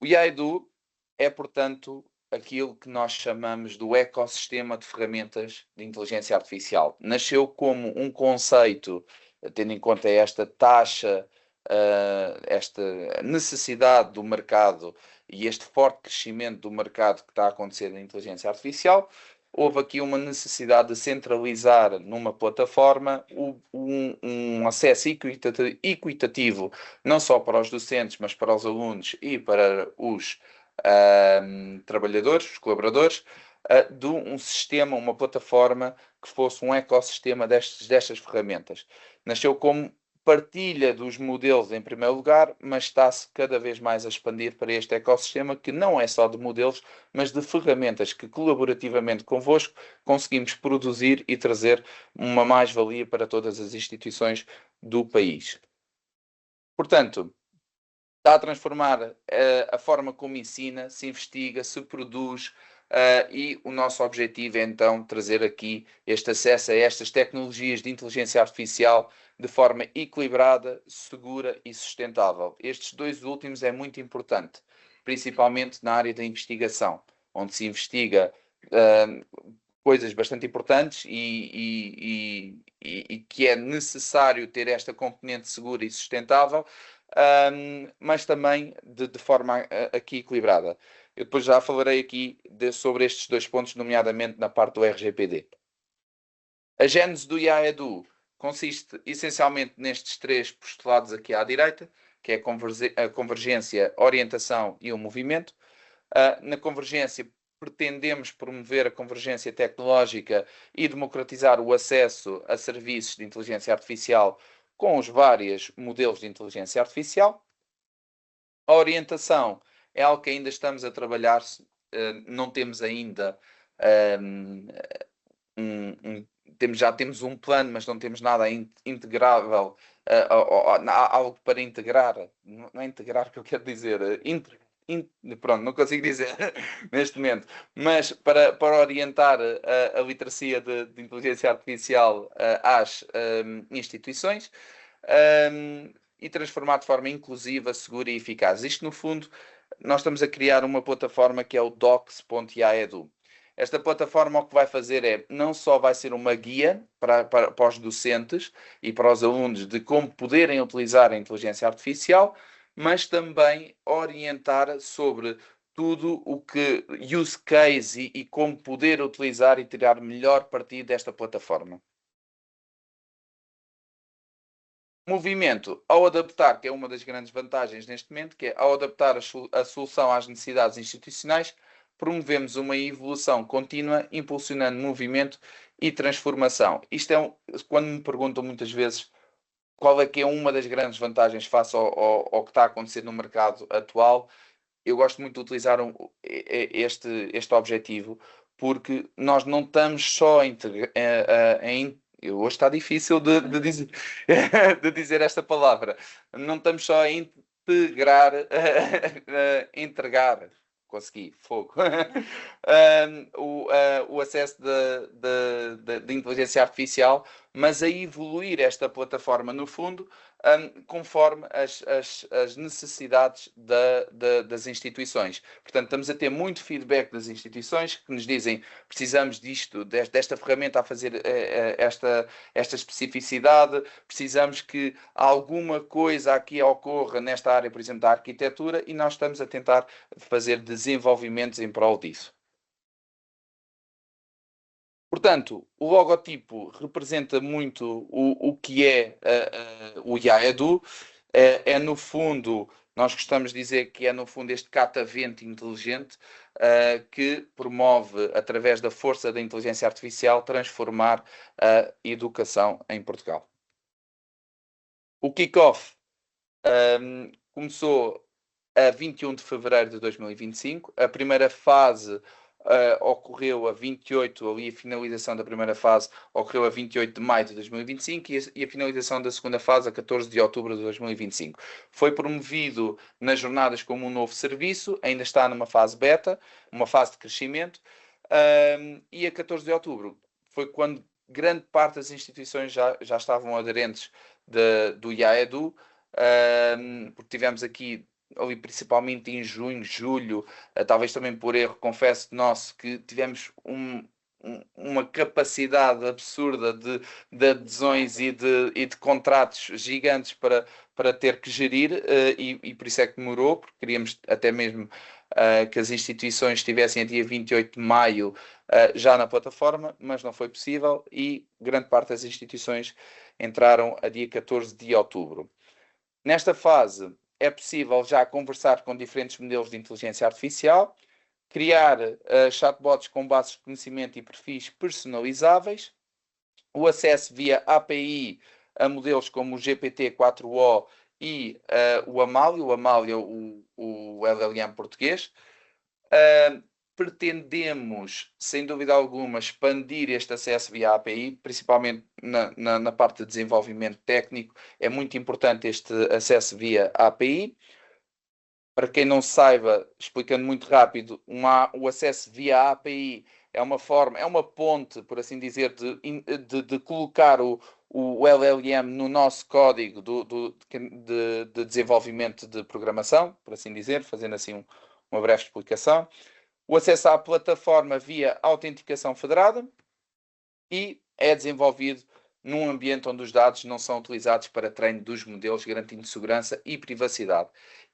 O IAEDU é, portanto, aquilo que nós chamamos do ecossistema de ferramentas de inteligência artificial. Nasceu como um conceito, tendo em conta esta taxa, esta necessidade do mercado e este forte crescimento do mercado que está a acontecer na inteligência artificial. Houve aqui uma necessidade de centralizar numa plataforma um acesso equitativo, não só para os docentes, mas para os alunos e para os trabalhadores, os colaboradores, de um sistema, uma plataforma que fosse um ecossistema destas ferramentas. Nasceu como partilha dos modelos em primeiro lugar, mas está-se cada vez mais a expandir para este ecossistema que não é só de modelos, mas de ferramentas que colaborativamente convosco conseguimos produzir e trazer uma mais-valia para todas as instituições do país. Portanto, está a transformar a forma como ensina, se investiga, se produz, e o nosso objetivo é então trazer aqui este acesso a estas tecnologias de inteligência artificial de forma equilibrada, segura e sustentável. Estes dois últimos é muito importante, principalmente na área da investigação, onde se investiga coisas bastante importantes e que é necessário ter esta componente segura e sustentável, mas também de forma aqui equilibrada. Eu depois já falarei aqui sobre estes dois pontos, nomeadamente na parte do RGPD. A gênese do IAEDU consiste essencialmente nestes três postulados aqui à direita, que é a convergência, a orientação e o movimento. Na convergência, pretendemos promover a convergência tecnológica e democratizar o acesso a serviços de inteligência artificial com os vários modelos de inteligência artificial. A orientação é algo que ainda estamos a trabalhar, não temos ainda já temos um plano, mas não temos nada integrável, algo para integrar, não é integrar que eu quero dizer, pronto, não consigo dizer neste momento, mas para orientar a literacia de inteligência artificial às instituições e transformar de forma inclusiva, segura e eficaz. Isto, no fundo, nós estamos a criar uma plataforma que é o docs.iaedu. Esta plataforma o que vai fazer é, não só vai ser uma guia para os docentes e para os alunos de como poderem utilizar a inteligência artificial, mas também orientar sobre tudo o que use case e como poder utilizar e tirar melhor partido desta plataforma. Movimento, ao adaptar, que é uma das grandes vantagens neste momento, que é ao adaptar a solução às necessidades institucionais, promovemos uma evolução contínua, impulsionando movimento e transformação. Isto é, quando me perguntam muitas vezes qual é que é uma das grandes vantagens face ao que está a acontecer no mercado atual, eu gosto muito de utilizar este objetivo, porque nós não estamos só hoje está difícil de dizer, de dizer esta palavra. Não estamos só a integrar, entregar. Consegui, fogo. O acesso de inteligência artificial, mas a evoluir esta plataforma, no fundo, conforme as necessidades das instituições. Portanto, estamos a ter muito feedback das instituições que nos dizem precisamos desta ferramenta a fazer esta especificidade, precisamos que alguma coisa aqui ocorra nesta área, por exemplo, da arquitetura, e nós estamos a tentar fazer desenvolvimentos em prol disso. Portanto, o logotipo representa muito o que é o IAEDU. No fundo, nós gostamos de dizer que é, no fundo, este catavento inteligente que promove, através da força da inteligência artificial, transformar a educação em Portugal. O kick-off começou a 21 de fevereiro de 2025. A primeira fase ocorreu a 28, ali a finalização da primeira fase ocorreu a 28 de maio de 2025 e a finalização da segunda fase a 14 de outubro de 2025. Foi promovido nas jornadas como um novo serviço, ainda está numa fase beta, uma fase de crescimento, e a 14 de outubro foi quando grande parte das instituições já estavam aderentes do IAEDU, porque tivemos aqui ali principalmente em junho, julho, talvez também por erro, confesso, nosso, que tivemos uma capacidade absurda de adesões e de contratos gigantes para ter que gerir, e por isso é que demorou, porque queríamos até mesmo que as instituições estivessem a dia 28 de maio já na plataforma, mas não foi possível e grande parte das instituições entraram a dia 14 de outubro. Nesta fase é possível já conversar com diferentes modelos de inteligência artificial, criar chatbots com bases de conhecimento e perfis personalizáveis, o acesso via API a modelos como o GPT-4o e o Amália, o LLM português. Pretendemos, sem dúvida alguma, expandir este acesso via API, principalmente na parte de desenvolvimento técnico. É muito importante este acesso via API. Para quem não saiba, explicando muito rápido, o acesso via API é uma forma, é uma ponte, por assim dizer, de colocar o LLM no nosso código de desenvolvimento de programação, por assim dizer, fazendo assim uma breve explicação. O acesso à plataforma via autenticação federada e é desenvolvido num ambiente onde os dados não são utilizados para treino dos modelos, garantindo segurança e privacidade.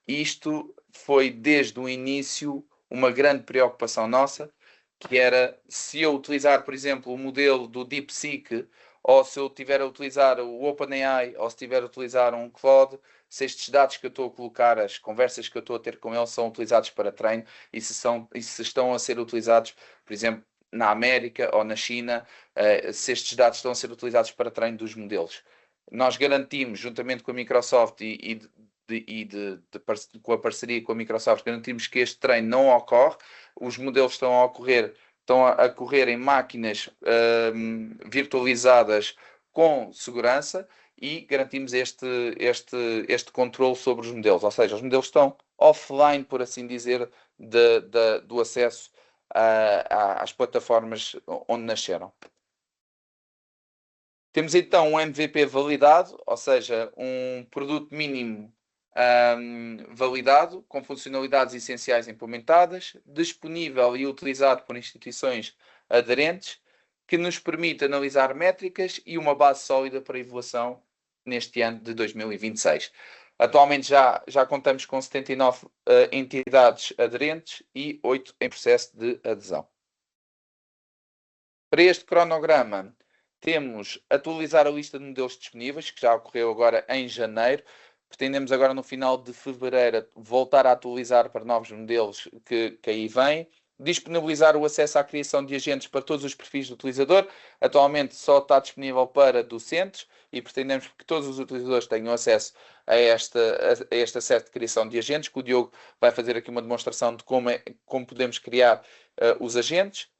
Isto foi, desde o início, uma grande preocupação nossa, que era, se eu utilizar, por exemplo, o modelo do DeepSeek, ou se eu estiver a utilizar o OpenAI, ou se estiver a utilizar um Claude, se estes dados que eu estou a colocar, as conversas que eu estou a ter com eles, são utilizados para treino e se estão a ser utilizados, por exemplo, na América ou na China, se estes dados estão a ser utilizados para treino dos modelos. Nós garantimos, juntamente com a Microsoft com a parceria com a Microsoft, garantimos que este treino não ocorre, os modelos estão a correr em máquinas virtualizadas com segurança e garantimos este controle sobre os modelos, ou seja, os modelos estão offline, por assim dizer, do acesso às plataformas onde nasceram. Temos então um MVP validado, ou seja, um produto mínimo validado, com funcionalidades essenciais implementadas, disponível e utilizado por instituições aderentes, que nos permite analisar métricas e uma base sólida para evolução neste ano de 2026. Atualmente já contamos com 79 entidades aderentes e 8 em processo de adesão. Para este cronograma, temos atualizar a lista de modelos disponíveis, que já ocorreu agora em janeiro. Pretendemos agora no final de fevereiro voltar a atualizar para novos modelos que aí vêm. Disponibilizar o acesso à criação de agentes para todos os perfis do utilizador. Atualmente só está disponível para docentes e pretendemos que todos os utilizadores tenham acesso a este acesso de criação de agentes, que o Diogo vai fazer aqui uma demonstração de como podemos criar os agentes.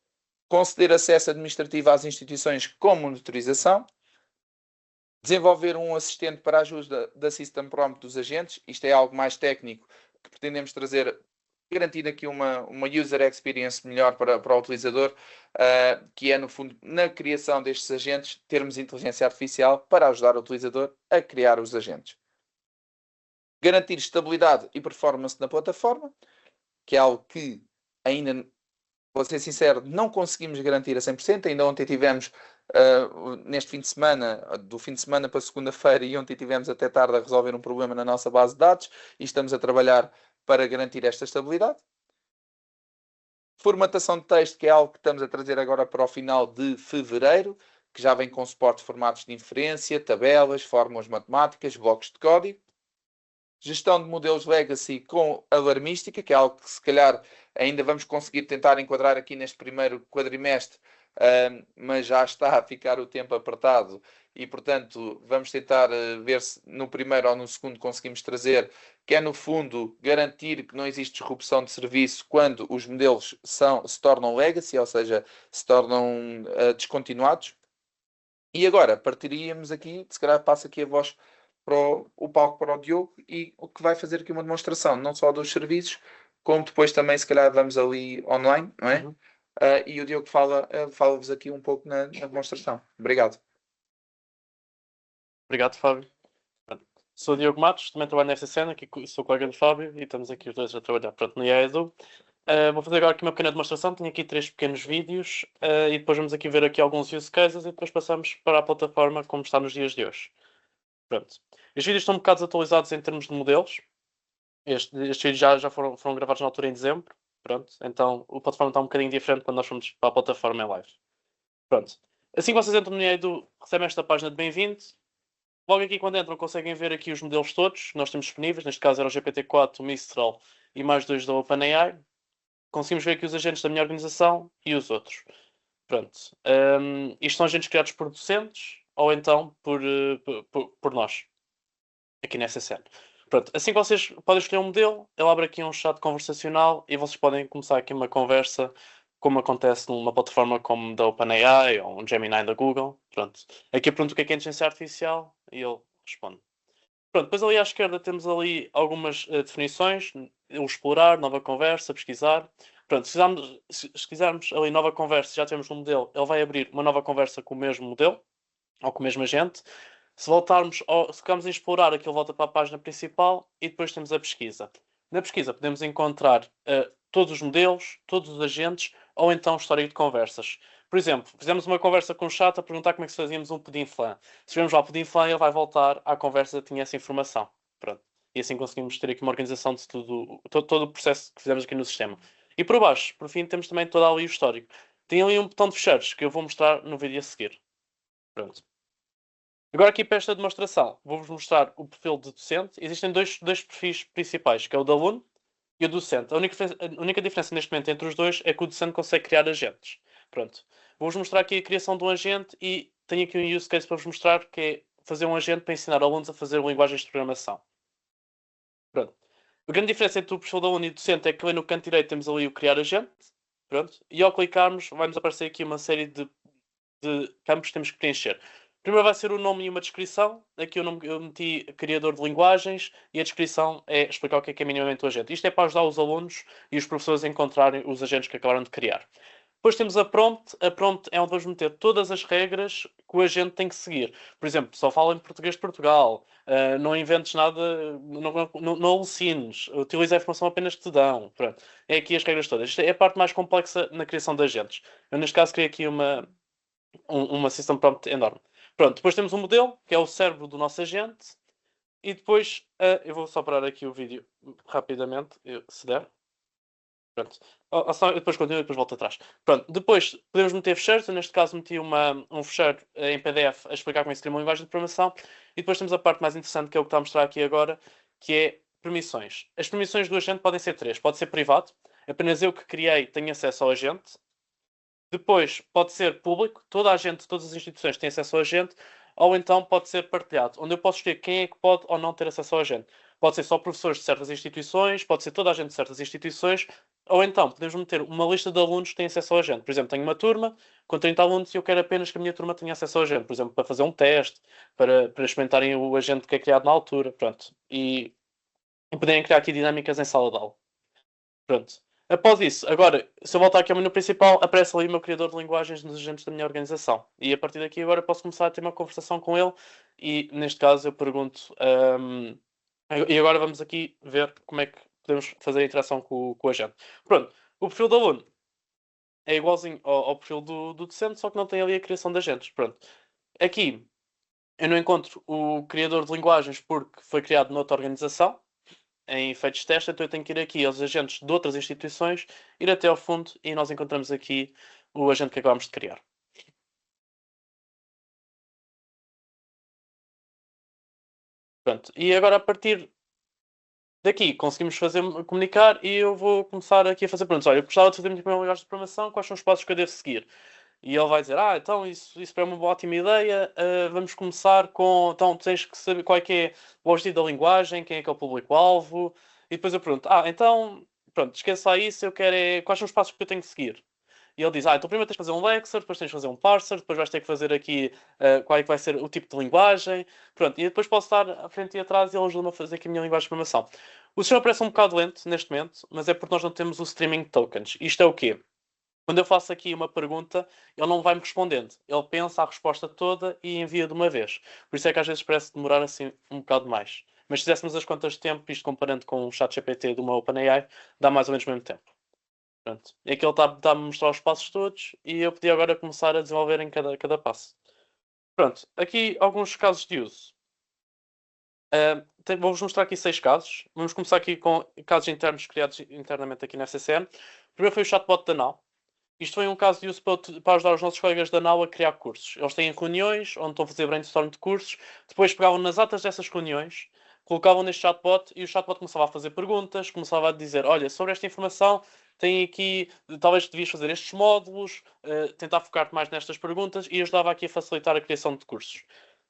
Conceder acesso administrativo às instituições com monitorização. Desenvolver um assistente para a ajuda da System Prompt dos agentes. Isto é algo mais técnico que pretendemos trazer, garantindo aqui uma user experience melhor para o utilizador, que é, no fundo, na criação destes agentes, termos inteligência artificial para ajudar o utilizador a criar os agentes. Garantir estabilidade e performance na plataforma, que é algo que ainda, vou ser sincero, não conseguimos garantir a 100%. Ainda ontem tivemos, neste fim de semana, do fim de semana para segunda-feira, e ontem tivemos até tarde a resolver um problema na nossa base de dados e estamos a trabalhar para garantir esta estabilidade. Formatação de texto, que é algo que estamos a trazer agora para o final de fevereiro, que já vem com suporte de formatos de inferência, tabelas, fórmulas matemáticas, blocos de código. Gestão de modelos legacy com alarmística, que é algo que se calhar ainda vamos conseguir tentar enquadrar aqui neste primeiro quadrimestre, mas já está a ficar o tempo apertado e, portanto, vamos tentar ver se no primeiro ou no segundo conseguimos trazer, que é, no fundo, garantir que não existe disrupção de serviço quando os modelos se tornam legacy, ou seja, se tornam descontinuados. E agora, partiríamos aqui, se calhar passo aqui a voz para o palco para o Diogo, e o que vai fazer aqui uma demonstração, não só dos serviços, como depois também, se calhar, vamos ali online, não é? E o Diogo fala-vos aqui um pouco na demonstração. Obrigado. Obrigado, Fábio. Sou o Diogo Matos, também trabalho nesta cena, aqui sou colega do Fábio e estamos aqui os dois a trabalhar no IAEDU. Vou fazer agora aqui uma pequena demonstração, tenho aqui 3 pequenos vídeos e depois vamos aqui ver aqui alguns use cases e depois passamos para a plataforma como está nos dias de hoje. Pronto. Estes vídeos estão um bocado atualizados em termos de modelos. Estes vídeos já foram gravados na altura em dezembro. Pronto. Então a plataforma está um bocadinho diferente quando nós fomos para a plataforma em live. Pronto. Assim que vocês entram no IAEDU, recebem esta página de bem-vindo. Logo aqui quando entram conseguem ver aqui os modelos todos que nós temos disponíveis. Neste caso era o GPT-4, o Mistral e mais 2 da OpenAI. Conseguimos ver aqui os agentes da minha organização e os outros. Pronto. Isto são agentes criados por docentes ou então por nós, aqui nessa cena. Pronto. Assim que vocês podem escolher um modelo, ele abre aqui um chat conversacional e vocês podem começar aqui uma conversa, como acontece numa plataforma como da OpenAI ou um Gemini da Google. Pronto. Aqui eu pergunto o que é inteligência artificial e ele responde. Pronto, depois ali à esquerda temos ali algumas definições, o explorar, nova conversa, pesquisar. Pronto, se quisermos ali nova conversa, já temos um modelo, ele vai abrir uma nova conversa com o mesmo modelo, ou com o mesmo agente. Se clicarmos em explorar, aquilo volta para a página principal e depois temos a pesquisa. Na pesquisa podemos encontrar todos os modelos, todos os agentes, ou então histórico de conversas. Por exemplo, fizemos uma conversa com o chat a perguntar como é que fazíamos um pudim flan. Se vemos lá o pudim flan, ele vai voltar à conversa que tinha essa informação. Pronto. E assim conseguimos ter aqui uma organização de todo o processo que fizemos aqui no sistema. E por baixo, por fim, temos também todo ali o histórico. Tem ali um botão de fechados que eu vou mostrar no vídeo a seguir. Pronto. Agora aqui para esta demonstração, vou-vos mostrar o perfil de docente. Existem dois perfis principais, que é o de aluno e o docente. A única diferença neste momento entre os dois é que o docente consegue criar agentes. Pronto. Vou-vos mostrar aqui a criação de um agente e tenho aqui um use case para vos mostrar que é fazer um agente para ensinar alunos a fazer linguagens de programação. Pronto. A grande diferença entre o perfil de aluno e docente é que ali no canto direito temos ali o criar agente. Pronto. E ao clicarmos vai-nos aparecer aqui uma série de campos que temos que preencher. Primeiro vai ser o nome e uma descrição. Aqui eu meti criador de linguagens e a descrição é explicar o que é minimamente o agente. Isto é para ajudar os alunos e os professores a encontrarem os agentes que acabaram de criar. Depois temos a prompt. A prompt é onde vamos meter todas as regras que o agente tem que seguir. Por exemplo, só fala em português de Portugal, não inventes nada, não alucines, utiliza a informação apenas que te dão. Pronto. É aqui as regras todas. Isto é a parte mais complexa na criação de agentes. Eu, neste caso, criei aqui uma system prompt enorme. Pronto, depois temos um modelo, que é o cérebro do nosso agente. E depois, eu vou só parar aqui o vídeo rapidamente, se der. Pronto. Depois continuo e depois volto atrás. Pronto, depois podemos meter fecheiros. Eu, neste caso, meti um fecheiro em PDF a explicar como é que se cria uma linguagem de programação. E depois temos a parte mais interessante, que é o que está a mostrar aqui agora, que é permissões. As permissões do agente podem ser 3. Pode ser privado. Apenas eu que criei tenho acesso ao agente. Depois pode ser público, toda a gente, todas as instituições têm acesso ao agente, ou então pode ser partilhado, onde eu posso escolher quem é que pode ou não ter acesso ao agente. Pode ser só professores de certas instituições, pode ser toda a gente de certas instituições, ou então podemos meter uma lista de alunos que têm acesso ao agente. Por exemplo, tenho uma turma com 30 alunos e eu quero apenas que a minha turma tenha acesso ao agente. Por exemplo, para fazer um teste, para experimentarem o agente que é criado na altura. Pronto. E poderem criar aqui dinâmicas em sala de aula. Pronto. Após isso, agora, se eu voltar aqui ao menu principal, aparece ali o meu criador de linguagens nos agentes da minha organização. E a partir daqui agora posso começar a ter uma conversação com ele e, neste caso, eu pergunto... e agora vamos aqui ver como é que podemos fazer a interação com o agente. Pronto. O perfil do aluno é igualzinho ao perfil do docente, só que não tem ali a criação de agentes. Pronto. Aqui, eu não encontro o criador de linguagens porque foi criado noutra organização, em efeitos de teste, então eu tenho que ir aqui aos agentes de outras instituições, ir até ao fundo e nós encontramos aqui o agente que acabamos de criar. Pronto. E agora a partir daqui conseguimos comunicar e eu vou começar aqui a fazer perguntas. Olha, eu gostava de fazer a minha primeira linguagem de programação, quais são os passos que eu devo seguir? E ele vai dizer, então isso é uma boa, ótima ideia, vamos começar com, então tens que saber qual é que é o objetivo da linguagem, quem é que é o público-alvo, e depois eu pergunto, então, pronto, esqueça isso, eu quero quais são os passos que eu tenho que seguir? E ele diz, então primeiro tens que fazer um lexer, depois tens que fazer um parser, depois vais ter que fazer aqui qual é que vai ser o tipo de linguagem, pronto, e depois posso estar à frente e atrás e ele ajuda-me a fazer aqui a minha linguagem de programação. O sistema parece um bocado lento neste momento, mas é porque nós não temos o streaming tokens. Isto é o quê? Quando eu faço aqui uma pergunta, ele não vai-me respondendo. Ele pensa a resposta toda e envia de uma vez. Por isso é que às vezes parece demorar assim um bocado mais. Mas se fizéssemos as contas de tempo, isto comparando com o ChatGPT de uma OpenAI, dá mais ou menos o mesmo tempo. Pronto. E aqui ele está a mostrar os passos todos e eu podia agora começar a desenvolver em cada passo. Pronto, aqui alguns casos de uso. Vou-vos mostrar aqui 6 casos. Vamos começar aqui com casos internos criados internamente aqui na FCCN. O primeiro foi o chatbot da NAU. Isto foi um caso de uso para ajudar os nossos colegas da NAU a criar cursos. Eles têm reuniões onde estão a fazer brainstorm de cursos, depois pegavam nas atas dessas reuniões, colocavam neste chatbot e o chatbot começava a fazer perguntas, começava a dizer, olha, sobre esta informação tem aqui, talvez devias fazer estes módulos, tentar focar-te mais nestas perguntas e ajudava aqui a facilitar a criação de cursos.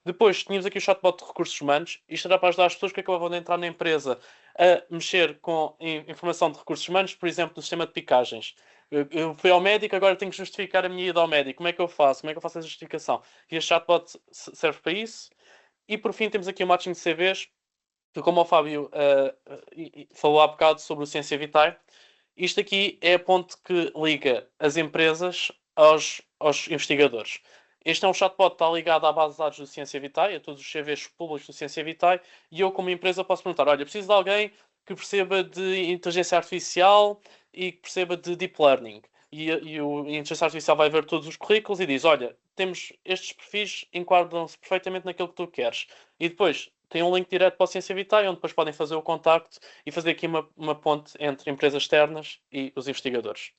Depois tínhamos aqui o chatbot de recursos humanos. Isto era para ajudar as pessoas que acabavam de entrar na empresa a mexer com informação de recursos humanos, por exemplo, no sistema de picagens. Eu fui ao médico, agora tenho que justificar a minha ida ao médico. Como é que eu faço? Como é que eu faço a justificação? E a chatbot serve para isso. E por fim temos aqui o matching de CVs, que como o Fábio falou há bocado sobre o Ciência Vitae, isto aqui é a ponte que liga as empresas aos investigadores. Este é um chatbot que está ligado à base de dados do Ciência Vitae, a todos os CVs públicos do Ciência Vitae, e eu, como empresa, posso perguntar: olha, preciso de alguém que perceba de inteligência artificial e que perceba de deep learning. E a inteligência artificial vai ver todos os currículos e diz: olha, temos estes perfis, enquadram-se perfeitamente naquilo que tu queres. E depois tem um link direto para o Ciência Vitae, onde depois podem fazer o contacto e fazer aqui uma ponte entre empresas externas e os investigadores.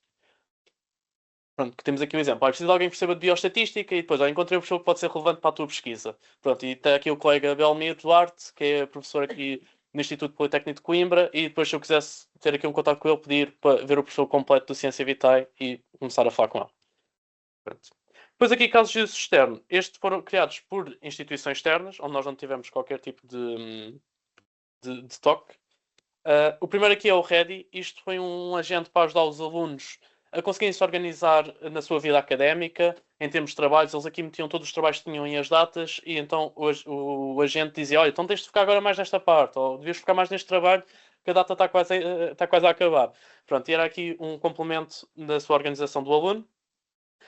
Pronto, que temos aqui um exemplo. Preciso de alguém que perceba de bioestatística e depois encontrei uma pessoa que pode ser relevante para a tua pesquisa. Pronto, e está aqui o colega Belmir Duarte, que é professor aqui no Instituto Politécnico de Coimbra, e depois se eu quisesse ter aqui um contato com ele, pedir para ver o perfil completo do Ciência Vitae e começar a falar com ele. Pronto. Depois aqui casos de uso externo. Estes foram criados por instituições externas, onde nós não tivemos qualquer tipo de toque. O primeiro aqui é o Ready. Isto foi um agente para ajudar os alunos a conseguirem se organizar na sua vida académica, em termos de trabalhos. Eles aqui metiam todos os trabalhos que tinham e as datas, e então o agente dizia: olha, então tens de focar agora mais nesta parte, ou devias focar mais neste trabalho, que a data está quase a acabar. Pronto, e era aqui um complemento da sua organização do aluno.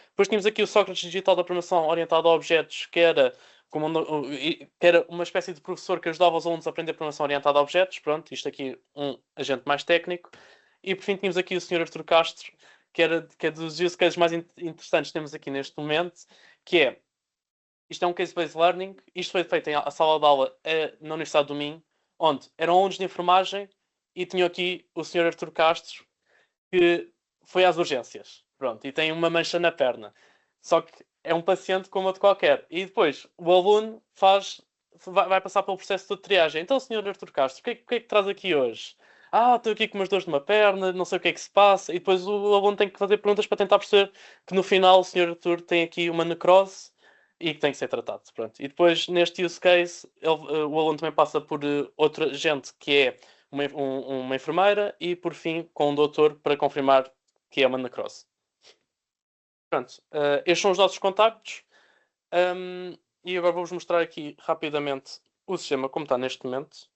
Depois tínhamos aqui o Sócrates Digital da Programação Orientada a Objetos, que era uma espécie de professor que ajudava os alunos a aprender programação orientada a objetos. Pronto, isto aqui um agente mais técnico. E por fim tínhamos aqui o Sr. Artur Castro, que é dos use cases mais interessantes que temos aqui neste momento, que é, isto é um case-based learning, isto foi feito em sala de aula na Universidade do Minho, onde eram alunos de enfermagem e tinham aqui o Sr. Artur Castro, que foi às urgências. Pronto, e tem uma mancha na perna. Só que é um paciente como outro qualquer. E depois o aluno vai passar pelo processo de triagem. Então, Sr. Artur Castro, o que é que traz aqui hoje? Estou aqui com umas dores numa perna, não sei o que é que se passa. E depois o aluno tem que fazer perguntas para tentar perceber que no final o Sr. Artur tem aqui uma necrose e que tem que ser tratado. Pronto. E depois, neste use case, o aluno também passa por outra gente que é uma enfermeira e, por fim, com um doutor para confirmar que é uma necrose. Pronto, estes são os nossos contactos. E agora vou-vos mostrar aqui rapidamente o sistema como está neste momento.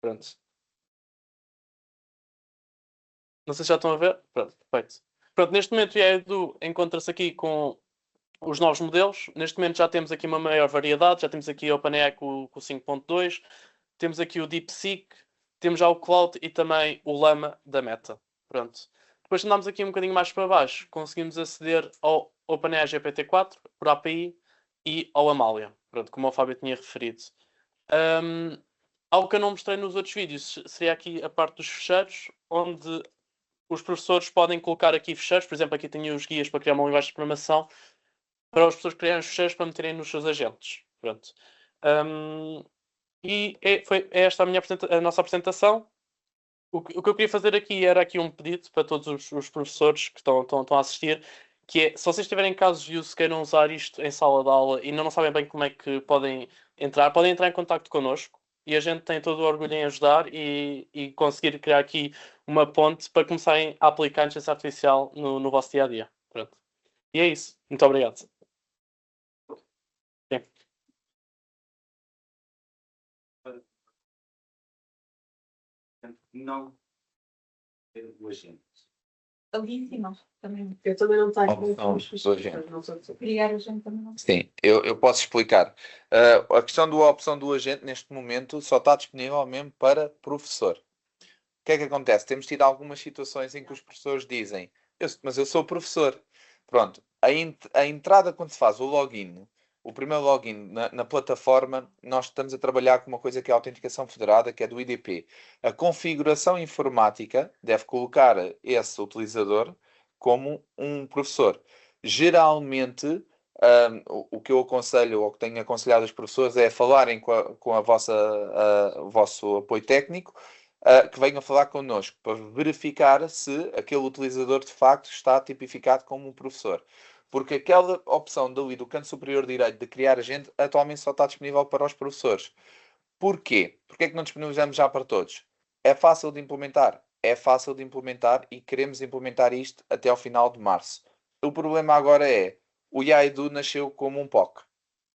Pronto. Não sei se já estão a ver. Pronto, perfeito. Pronto, neste momento o Edu encontra-se aqui com os novos modelos. Neste momento já temos aqui uma maior variedade. Já temos aqui a OpenAI com o 5.2. Temos aqui o DeepSeek. Temos já o Cloud e também o Llama da Meta. Pronto. Depois andamos aqui um bocadinho mais para baixo. Conseguimos aceder ao OpenAI GPT-4 por API e ao Amalia. Pronto, como o Fábio tinha referido. Algo que eu não mostrei nos outros vídeos seria aqui a parte dos fecheiros, onde os professores podem colocar aqui fecheiros. Por exemplo, aqui tenho os guias para criar uma linguagem de programação para os professores criarem os fecheiros para meterem nos seus agentes. Pronto. E foi esta a nossa apresentação. O que eu queria fazer aqui era aqui um pedido para todos os professores que estão a assistir, que é, se vocês tiverem casos de uso que queiram usar isto em sala de aula e não sabem bem como é que podem entrar em contato connosco e a gente tem todo o orgulho em ajudar e conseguir criar aqui uma ponte para começarem a aplicar a inteligência artificial no vosso dia-a-dia. Pronto. E é isso. Muito obrigado. Sim. Não ter o agente. Ali em cima também. Eu também não tenho Opção do agente. não sei. Criar a gente também não. Sim, eu posso explicar. A questão da opção do agente, neste momento, só está disponível mesmo para professor. O que é que acontece? Temos tido algumas situações em que os professores dizem, mas eu sou professor. Pronto, a entrada quando se faz o login, o primeiro login na plataforma, nós estamos a trabalhar com uma coisa que é a autenticação federada, que é do IDP. A configuração informática deve colocar esse utilizador como um professor. Geralmente, o que eu aconselho, ou que tenho aconselhado os professores, é falarem com o vosso apoio técnico, que venham falar connosco para verificar se aquele utilizador de facto está tipificado como um professor. Porque aquela opção dali do canto superior direito de criar agente atualmente só está disponível para os professores. Porquê? Porquê é que não disponibilizamos já para todos? É fácil de implementar. É fácil de implementar e queremos implementar isto até ao final de março. O problema agora é, o Yaidu nasceu como um POC,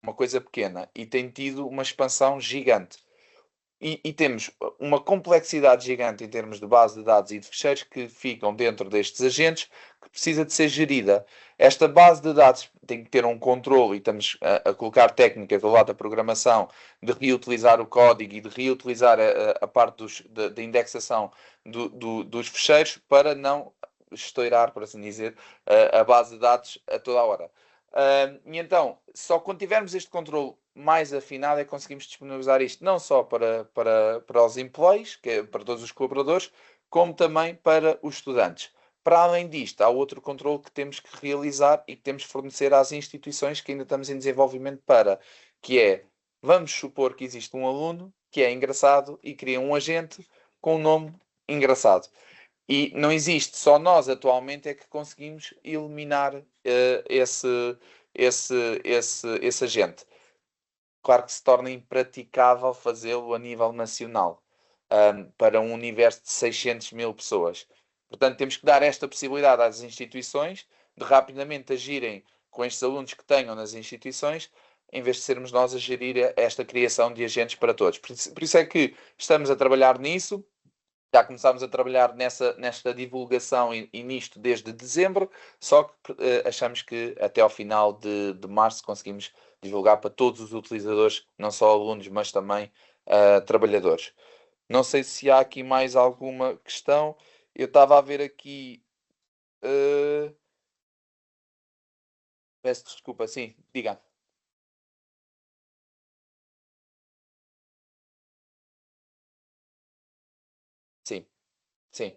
uma coisa pequena, e tem tido uma expansão gigante. E temos uma complexidade gigante em termos de base de dados e de ficheiros que ficam dentro destes agentes que precisa de ser gerida. Esta base de dados tem que ter um controle e estamos a colocar técnicas do lado da programação de reutilizar o código e de reutilizar a parte da indexação dos ficheiros para não estourar, por assim dizer, a base de dados a toda a hora. E então, só quando tivermos este controle mais afinado é que conseguimos disponibilizar isto não só para os employees, que é para todos os colaboradores, como também para os estudantes. Para além disto, há outro controle que temos que realizar e que temos que fornecer às instituições que ainda estamos em desenvolvimento para, que é, vamos supor que existe um aluno que é engraçado e cria um agente com um nome engraçado. E não existe, só nós atualmente é que conseguimos eliminar esse agente. Claro que se torna impraticável fazê-lo a nível nacional, para um universo de 600 mil pessoas. Portanto, temos que dar esta possibilidade às instituições de rapidamente agirem com estes alunos que tenham nas instituições, em vez de sermos nós a gerir esta criação de agentes para todos. Por isso é que estamos a trabalhar nisso. Já começámos a trabalhar nesta divulgação e nisto desde dezembro, só que achamos que até ao final de março conseguimos divulgar para todos os utilizadores, não só alunos, mas também trabalhadores. Não sei se há aqui mais alguma questão. Eu estava a ver aqui. Peço desculpa, sim, diga. Sim, sim.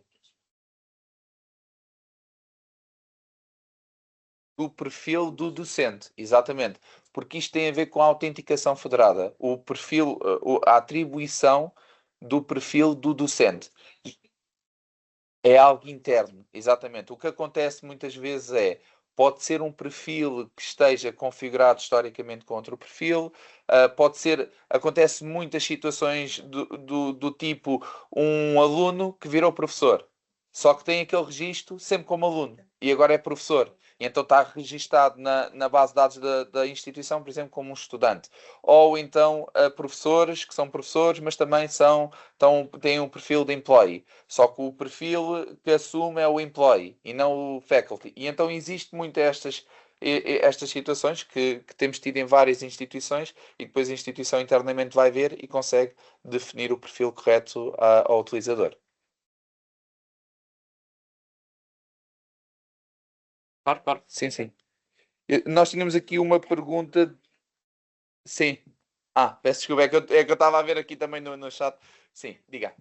O perfil do docente, exatamente. Porque isto tem a ver com a autenticação federada. O perfil, a atribuição do perfil do docente. É algo interno, exatamente. O que acontece muitas vezes pode ser um perfil que esteja configurado historicamente com outro perfil, pode ser, acontece muitas situações do tipo um aluno que virou professor, só que tem aquele registro sempre como aluno e agora é professor. E então está registado na base de dados da instituição, por exemplo, como um estudante. Ou então professores que são professores, mas também têm um perfil de employee. Só que o perfil que assume é o employee e não o faculty. E então existe muito estas situações que temos tido em várias instituições e depois a instituição internamente vai ver e consegue definir o perfil correto ao utilizador. Claro, claro. Sim, sim. Nós tínhamos aqui uma pergunta. Sim. Peço desculpa, é que eu estava a ver aqui também no chat. Sim, diga.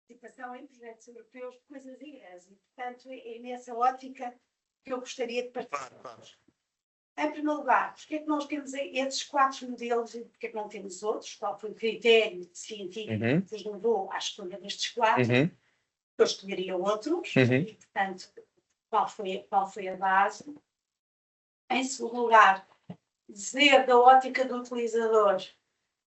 Participação em projetos europeus, coisas IRES, e portanto é nessa ótica que eu gostaria de participar. Claro. Em primeiro lugar, porque é que nós temos esses 4 modelos e porque é que não temos outros? Qual foi o critério científico que nos levou à escolha destes 4? Eu escolheria outros, e portanto, qual foi a base? Em segundo lugar, dizer da ótica do utilizador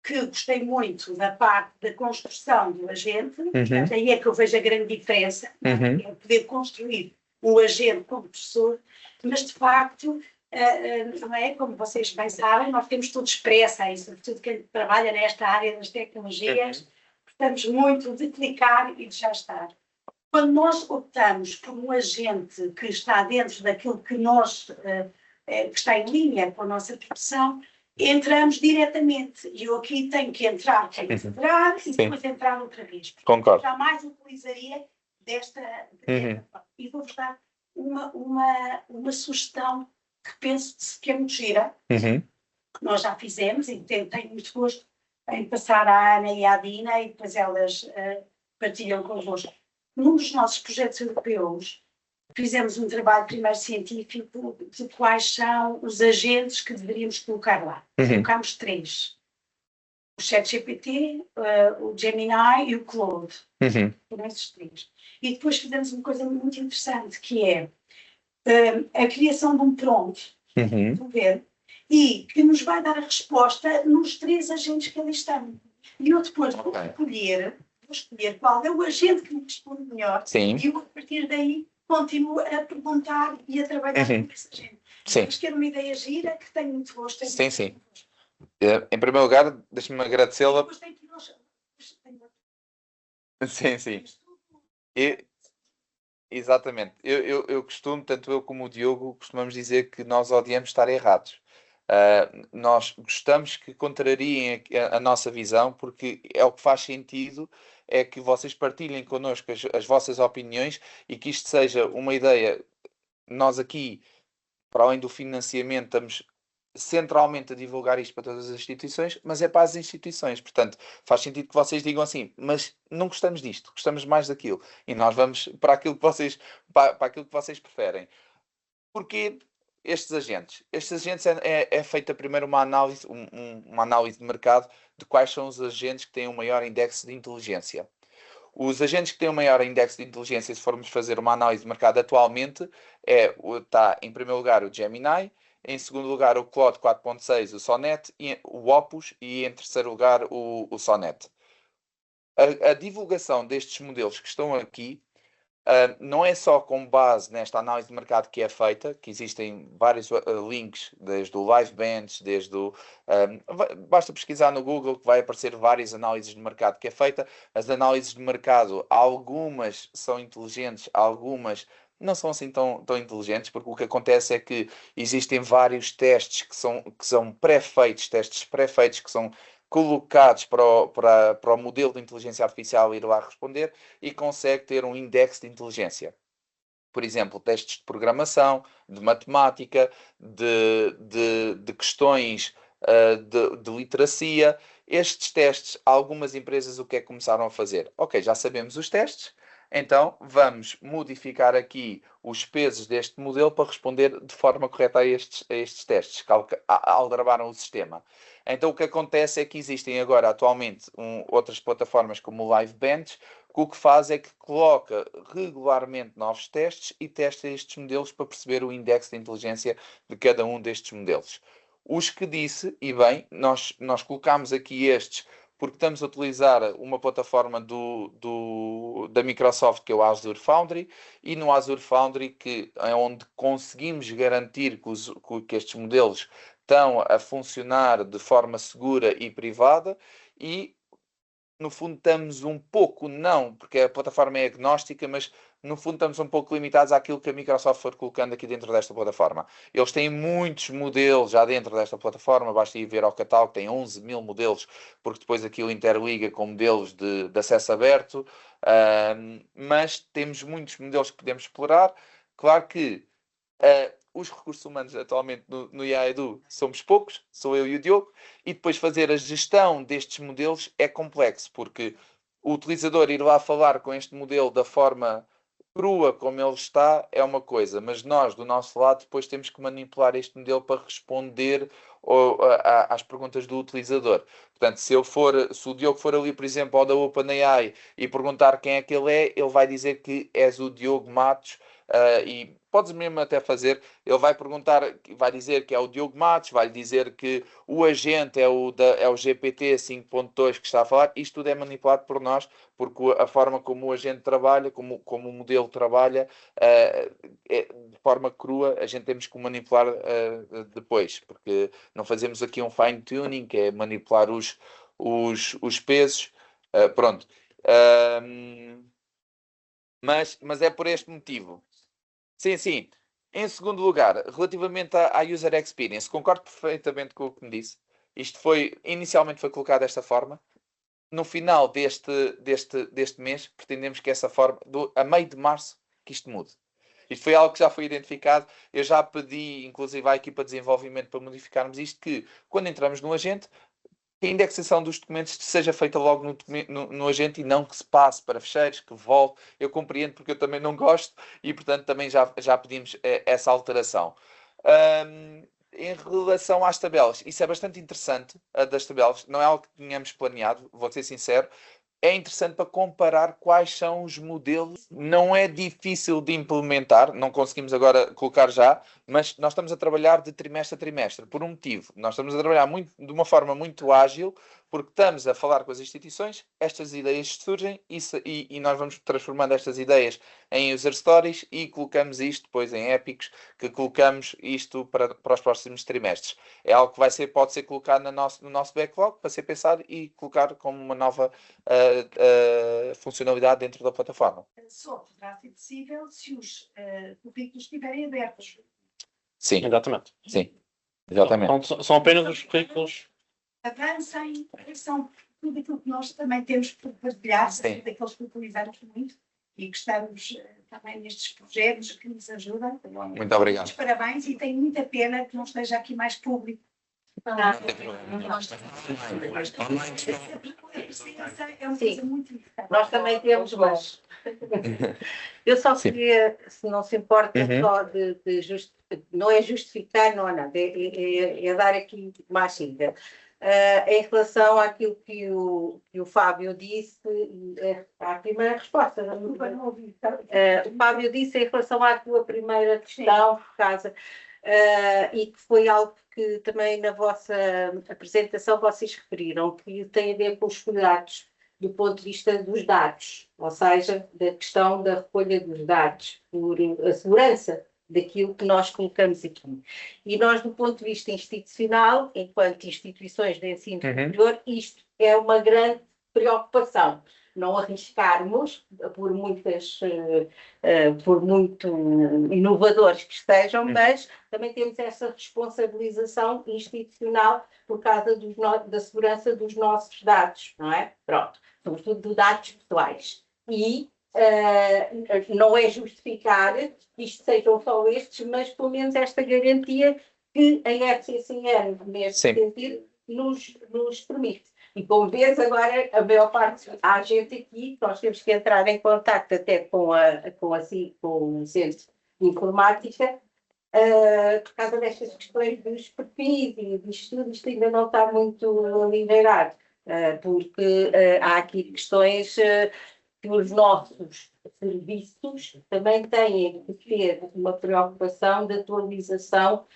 que gostei muito da parte da construção do agente, portanto, aí é que eu vejo a grande diferença, é poder construir um agente como professor, mas de facto, não é, como vocês bem sabem, nós temos todos pressa, e sobretudo quem trabalha nesta área das tecnologias, estamos muito de clicar e de já estar. quando nós optamos por um agente que está dentro daquilo que nós, que está em linha com a nossa profissão, entramos diretamente. E eu aqui tenho que entrar, tenho que entrar e depois entrar outra vez. Concordo. Jamais utilizaria desta forma. E vou-vos dar uma sugestão que penso que é muito gira, que nós já fizemos e tenho muito gosto em passar à Ana e à Dina e depois elas partilham convosco. Num dos nossos projetos europeus, fizemos um trabalho primeiro científico de quais são os agentes que deveríamos colocar lá. Colocámos 3. O ChatGPT, o Gemini e o Claude. Foram esses 3. E depois fizemos uma coisa muito interessante, que é a criação de um prompt, vou ver, e que nos vai dar a resposta nos 3 agentes que ali estão. E eu depois vou escolher qual é o agente que me responde melhor. Sim. E eu, a partir daí, continuo a perguntar e a trabalhar com esse agente. Acho que era uma ideia gira que tenho muito gosto em Sim, sim. Em primeiro lugar, deixe-me agradecê-la. Depois tem que nós... Sim. Exatamente. Eu costumo, tanto eu como o Diogo, costumamos dizer que nós odiamos estar errados. Nós gostamos que contrariem a nossa visão, porque é o que faz sentido, é que vocês partilhem connosco as vossas opiniões e que isto seja uma ideia. Nós aqui, para além do financiamento, estamos centralmente a divulgar isto para todas as instituições, mas é para as instituições. Portanto, faz sentido que vocês digam assim, mas não gostamos disto, gostamos mais daquilo. E nós vamos para aquilo que vocês, para aquilo que vocês preferem. Porque estes agentes é feita primeiro uma análise, uma análise de mercado de quais são os agentes que têm o maior índice de inteligência. Os agentes que têm o maior índice de inteligência, se formos fazer uma análise de mercado atualmente, está em primeiro lugar o Gemini, em segundo lugar o Claude 4.6, o Sonnet, o Opus e em terceiro lugar o Sonnet. A divulgação destes modelos que estão aqui não é só com base nesta análise de mercado que é feita, que existem vários links, desde o LiveBench, basta pesquisar no Google que vai aparecer várias análises de mercado que é feita. As análises de mercado, algumas são inteligentes, algumas não são assim tão inteligentes, porque o que acontece é que existem vários testes que são pré-feitos, testes pré-feitos que são colocados para o modelo de inteligência artificial ir lá responder e consegue ter um índice de inteligência. Por exemplo, testes de programação, de matemática, de questões de literacia. Estes testes, algumas empresas o que é que começaram a fazer? Ok, já sabemos os testes, então vamos modificar aqui os pesos deste modelo para responder de forma correta a estes testes, que aldrabaram o sistema. Então o que acontece é que existem agora atualmente outras plataformas como o LiveBench, que o que faz é que coloca regularmente novos testes e testa estes modelos para perceber o índice de inteligência de cada um destes modelos. Os que disse, e bem, nós colocamos aqui estes porque estamos a utilizar uma plataforma da Microsoft, que é o Azure Foundry, e no Azure Foundry que é onde conseguimos garantir que estes modelos estão a funcionar de forma segura e privada e, no fundo, estamos um pouco, não, porque a plataforma é agnóstica, mas no fundo estamos um pouco limitados àquilo que a Microsoft for colocando aqui dentro desta plataforma. Eles têm muitos modelos já dentro desta plataforma, basta ir ver ao catálogo, tem 11.000 modelos, porque depois aquilo interliga com modelos de acesso aberto, mas temos muitos modelos que podemos explorar. Claro que os recursos humanos atualmente no IAEDU somos poucos, sou eu e o Diogo, e depois fazer a gestão destes modelos é complexo, porque o utilizador ir lá falar com este modelo da forma crua como ele está é uma coisa, mas nós, do nosso lado, depois temos que manipular este modelo para responder às perguntas do utilizador. Portanto, se o Diogo for ali, por exemplo, ao da OpenAI e perguntar quem é que ele vai dizer que és o Diogo Matos, e podes mesmo até fazer, ele vai perguntar, vai dizer que é o Diogo Matos, vai dizer que o agente é o GPT 5.2 que está a falar. Isto tudo é manipulado por nós, porque a forma como o agente trabalha, como o modelo trabalha, de forma crua, a gente temos que o manipular depois, porque não fazemos aqui um fine tuning, que é manipular os pesos. Pronto. Mas é por este motivo. Sim, sim. Em segundo lugar, relativamente à user experience, concordo perfeitamente com o que me disse. Isto inicialmente foi colocado desta forma. No final deste mês, pretendemos que essa forma, a meio de março, que isto mude. Isto foi algo que já foi identificado. Eu já pedi, inclusive, à equipa de desenvolvimento para modificarmos isto, que quando entramos no agente, que a indexação dos documentos seja feita logo no agente e não que se passe para fecheiros, que volte. Eu compreendo porque eu também não gosto e, portanto, também já pedimos essa alteração. Em relação às tabelas, isso é bastante interessante, a das tabelas. Não é algo que tínhamos planeado, vou ser sincero. É interessante para comparar quais são os modelos. Não é difícil de implementar, não conseguimos agora colocar já, mas nós estamos a trabalhar de trimestre a trimestre, por um motivo. Nós estamos a trabalhar de uma forma muito ágil, porque estamos a falar com as instituições, estas ideias surgem e nós vamos transformando estas ideias em user stories e colocamos isto depois em épicos, que colocamos isto para os próximos trimestres. É algo que pode ser colocado no nosso backlog para ser pensado e colocar como uma nova funcionalidade dentro da plataforma. Só poderá ser possível se os currículos estiverem abertos. Sim, Exatamente. sim, exatamente. Então, são apenas os currículos. Avancem, são tudo aquilo que nós também temos por partilhar, Sim. daqueles que utilizamos muito e que estamos também nestes projetos que nos ajudam. Muito obrigado. Muitos parabéns e tenho muita pena que não esteja aqui mais público. Não tem problema. A presença é uma coisa muito importante. Nós também temos, mas eu só Sim. queria, se não se importa, Uhum. só não é justificar, não é nada, é dar aqui uma ajuda. Em relação àquilo que o Fábio disse, à primeira resposta. O Fábio disse em relação à tua primeira questão, por causa, e que foi algo que também na vossa apresentação vocês referiram, que tem a ver com os cuidados do ponto de vista dos dados, ou seja, da questão da recolha dos dados, por a segurança daquilo que nós colocamos aqui. E nós, do ponto de vista institucional, enquanto instituições de ensino superior, isto é uma grande preocupação. Não arriscarmos, por muito inovadores que estejam, mas também temos essa responsabilização institucional por causa da segurança dos nossos dados, não é? Pronto, sobretudo de dados pessoais. E não é justificar que isto sejam só estes, mas pelo menos esta garantia que a FCCN, neste sentido, nos permite. E como vês, agora a maior parte, há gente aqui, nós temos que entrar em contato até com o Centro de Informática, por causa destas questões dos perfis e dos estudos, isto ainda não está muito aliviado, porque há aqui questões que os nossos serviços também têm que ter uma preocupação de atualização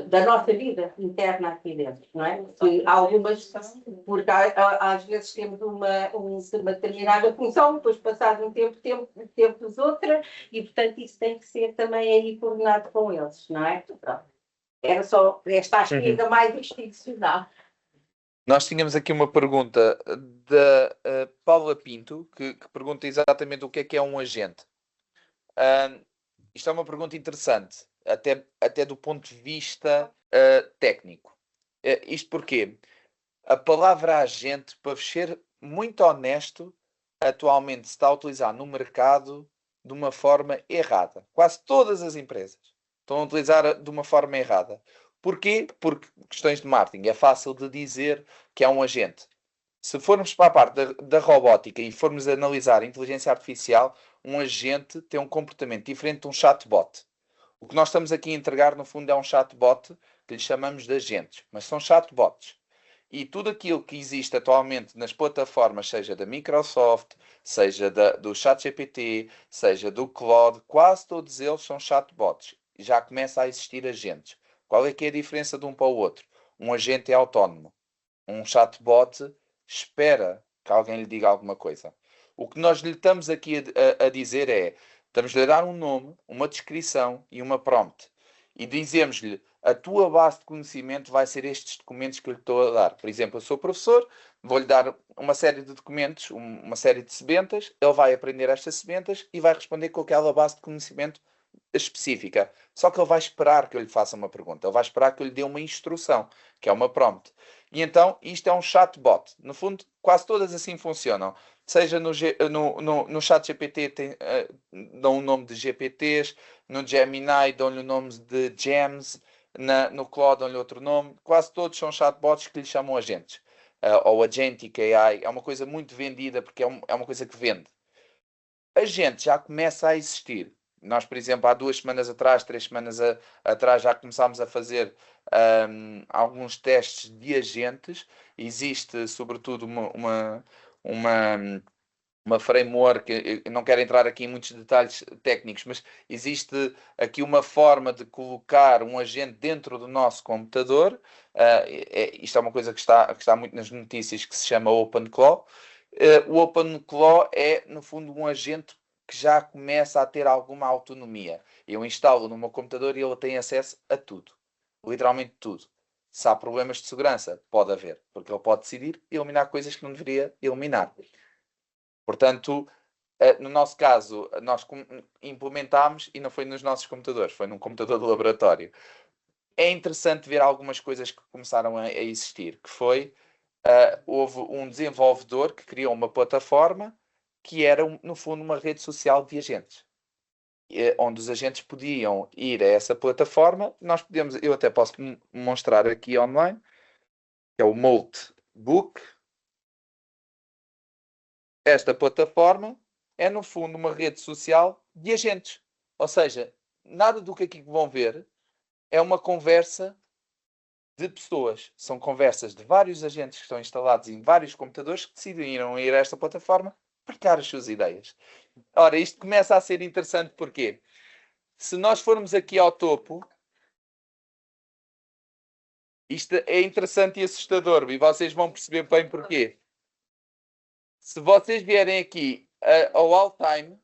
da nossa vida interna aqui dentro, não é? Porque às vezes temos uma determinada função, depois passado um tempo temos outra, e portanto isso tem que ser também aí coordenado com eles, não é? Pronto. Era só esta acho que ainda mais institucional. Nós tínhamos aqui uma pergunta da Paula Pinto, que pergunta exatamente o que é um agente. Isto é uma pergunta interessante, até do ponto de vista técnico. Isto porque a palavra agente, para ser muito honesto, atualmente se está a utilizar no mercado de uma forma errada. Quase todas as empresas estão a utilizar de uma forma errada. Porquê? Porque questões de marketing. É fácil de dizer que é um agente. Se formos para a parte da robótica e formos analisar a inteligência artificial, um agente tem um comportamento diferente de um chatbot. O que nós estamos aqui a entregar, no fundo, é um chatbot que lhe chamamos de agentes, mas são chatbots. E tudo aquilo que existe atualmente nas plataformas, seja da Microsoft, seja do ChatGPT, seja do Claude, quase todos eles são chatbots. Já começa a existir agentes. Qual é que é a diferença de um para o outro? Um agente é autónomo. Um chatbot espera que alguém lhe diga alguma coisa. O que nós lhe estamos aqui a dizer é, estamos-lhe a dar um nome, uma descrição e uma prompt. E dizemos-lhe, A tua base de conhecimento vai ser estes documentos que eu lhe estou a dar. Por exemplo, eu sou professor, vou-lhe dar uma série de documentos, uma série de sebentas, ele vai aprender estas sebentas e vai responder com aquela base de conhecimento específica. Só que ele vai esperar que eu lhe faça uma pergunta, ele vai esperar que eu lhe dê uma instrução, que é uma prompt. E então, isto é um chatbot. No fundo, quase todas assim funcionam. Seja no chat GPT, dão o nome de GPTs, no Gemini dão-lhe o nome de Gems, no Claude dão-lhe outro nome. Quase todos são chatbots que lhe chamam agentes. Ou Agentic AI. É uma coisa muito vendida porque é uma coisa que vende. Agente já começa a existir. Nós, por exemplo, há 2 semanas atrás, 3 semanas atrás, já começámos a fazer alguns testes de agentes. Existe, sobretudo, uma framework, eu não quero entrar aqui em muitos detalhes técnicos, mas existe aqui uma forma de colocar um agente dentro do nosso computador. Isto é uma coisa que está muito nas notícias, que se chama OpenClaw. O OpenClaw é, no fundo, um agente que já começa a ter alguma autonomia. Eu instalo no meu computador e ele tem acesso a tudo. Literalmente tudo. Se há problemas de segurança, pode haver, porque ele pode decidir eliminar coisas que não deveria eliminar. Portanto, no nosso caso, nós implementámos e não foi nos nossos computadores, foi num computador de laboratório. É interessante ver algumas coisas que começaram a existir, que foi, houve um desenvolvedor que criou uma plataforma que era, no fundo, uma rede social de agentes. Onde os agentes podiam ir a essa plataforma, eu até posso mostrar aqui online, que é o Moltbook. Esta plataforma é, no fundo, uma rede social de agentes. Ou seja, nada do que aqui vão ver é uma conversa de pessoas. São conversas de vários agentes que estão instalados em vários computadores que decidiram ir a esta plataforma partilhar as suas ideias. Ora, isto começa a ser interessante porque se nós formos aqui ao topo, isto é interessante e assustador e vocês vão perceber bem porquê. Se vocês vierem aqui ao all time,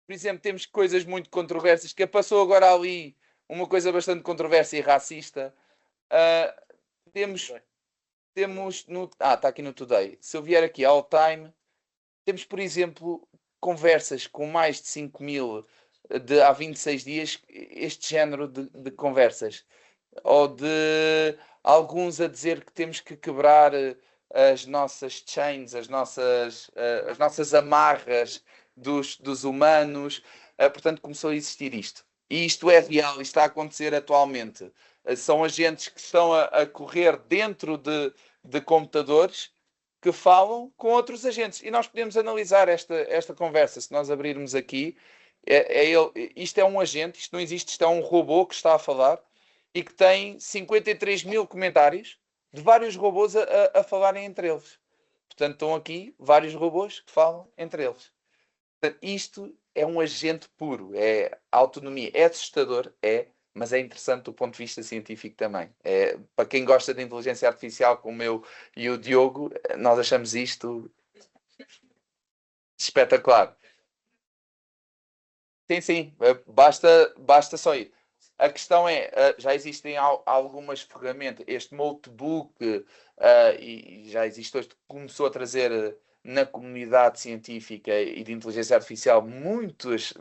por exemplo, temos coisas muito controversas, que passou agora ali uma coisa bastante controversa e racista. Temos está aqui no Today. Se eu vier aqui all time, temos, por exemplo, conversas com mais de 5.000 há 26 dias, este género de conversas. Ou de alguns a dizer que temos que quebrar as nossas chains, as nossas amarras dos humanos. Portanto, começou a existir isto. E isto é real, isto está a acontecer atualmente. São agentes que estão a correr dentro de computadores que falam com outros agentes. E nós podemos analisar esta conversa. Se nós abrirmos aqui, isto é um agente, isto não existe, isto é um robô que está a falar e que tem 53.000 comentários de vários robôs a falarem entre eles. Portanto, estão aqui vários robôs que falam entre eles. Portanto, isto é um agente puro, é autonomia. É assustador, mas é interessante do ponto de vista científico também. Para quem gosta de inteligência artificial, como eu e o Diogo, nós achamos isto espetacular. Sim, basta só ir. A questão é, já existem algumas ferramentas, este Moltbook, e já existe hoje, começou a trazer na comunidade científica e de inteligência artificial muitos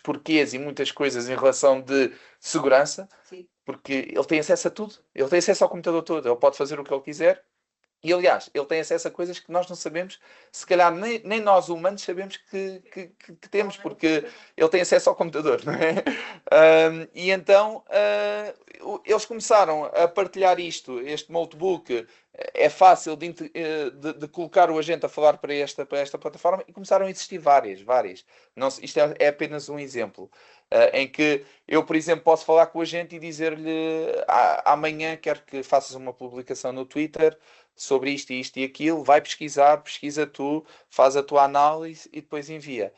porquês e muitas coisas em relação de segurança, Sim. porque ele tem acesso a tudo, ele tem acesso ao computador todo, ele pode fazer o que ele quiser. E, aliás, ele tem acesso a coisas que nós não sabemos, se calhar nem nós humanos sabemos que temos, porque ele tem acesso ao computador, não é? E então eles começaram a partilhar este notebook, é fácil de colocar o agente a falar para esta plataforma, e começaram a existir várias. Não, isto é apenas um exemplo. Em que eu, por exemplo, posso falar com o agente e dizer-lhe amanhã quero que faças uma publicação no Twitter sobre isto e aquilo, vai pesquisa tu, faz a tua análise e depois envia.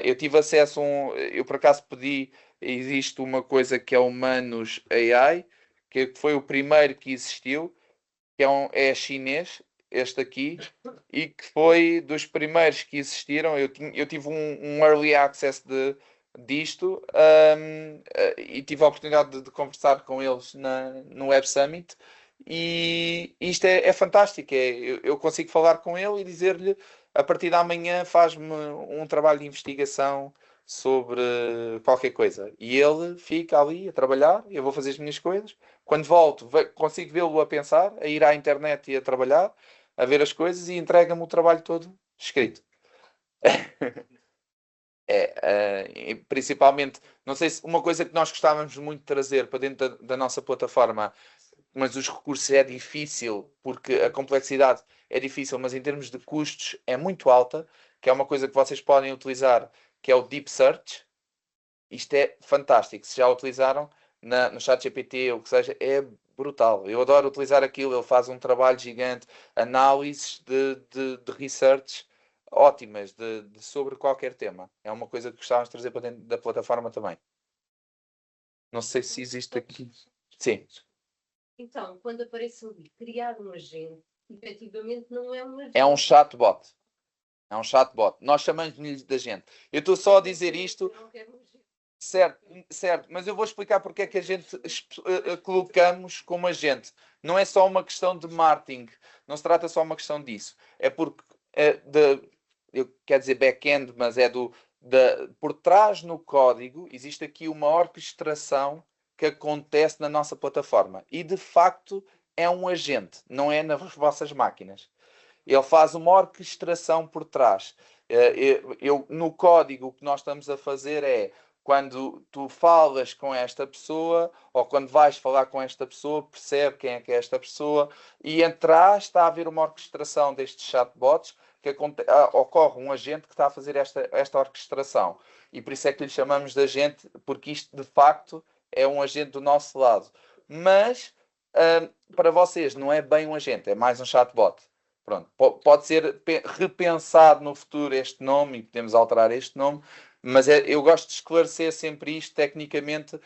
Eu tive acesso eu por acaso pedi, existe uma coisa que é o Manus AI, que foi o primeiro que existiu, que é chinês, este aqui, e que foi dos primeiros que existiram. Eu tive um early access disto, e tive a oportunidade de conversar com eles no Web Summit, e isto é fantástico. Eu consigo falar com ele e dizer-lhe, a partir de amanhã faz-me um trabalho de investigação sobre qualquer coisa. E ele fica ali a trabalhar, eu vou fazer as minhas coisas. Quando volto, consigo vê-lo a pensar, a ir à internet e a trabalhar, a ver as coisas, e entrega-me o trabalho todo escrito. Principalmente, não sei se uma coisa que nós gostávamos muito de trazer para dentro da nossa plataforma, mas os recursos é difícil, porque a complexidade é difícil, mas em termos de custos é muito alta, que é uma coisa que vocês podem utilizar, que é o Deep Search. Isto é fantástico. Se já utilizaram no ChatGPT ou o que seja, é brutal. Eu adoro utilizar aquilo. Ele faz um trabalho gigante, análises de research ótimas sobre qualquer tema. É uma coisa que gostávamos de trazer para dentro da plataforma também. Não sei se existe aqui. Sim. Então, quando aparece ali, criar um agente, efetivamente não é um agente. É um chatbot. É um chatbot. Nós chamamos-lhe de agente. Eu estou só a dizer isto. Eu não quero um agente. Certo, mas eu vou explicar porque é que a gente colocamos como agente. Não é só uma questão de marketing, não se trata só uma questão disso. É porque, eu quero dizer back-end, mas é por trás no código, existe aqui uma orquestração que acontece na nossa plataforma. E, de facto, é um agente, não é nas vossas máquinas. Ele faz uma orquestração por trás. No código, o que nós estamos a fazer é, quando tu falas com esta pessoa, ou quando vais falar com esta pessoa, percebe quem é que é esta pessoa, e atrás está a haver uma orquestração destes chatbots, que ocorre um agente que está a fazer esta orquestração. E por isso é que lhe chamamos de agente, porque isto, de facto, é um agente do nosso lado. Mas, para vocês, não é bem um agente, é mais um chatbot. Pronto, pode ser repensado no futuro este nome, e podemos alterar este nome, mas eu gosto de esclarecer sempre isto tecnicamente,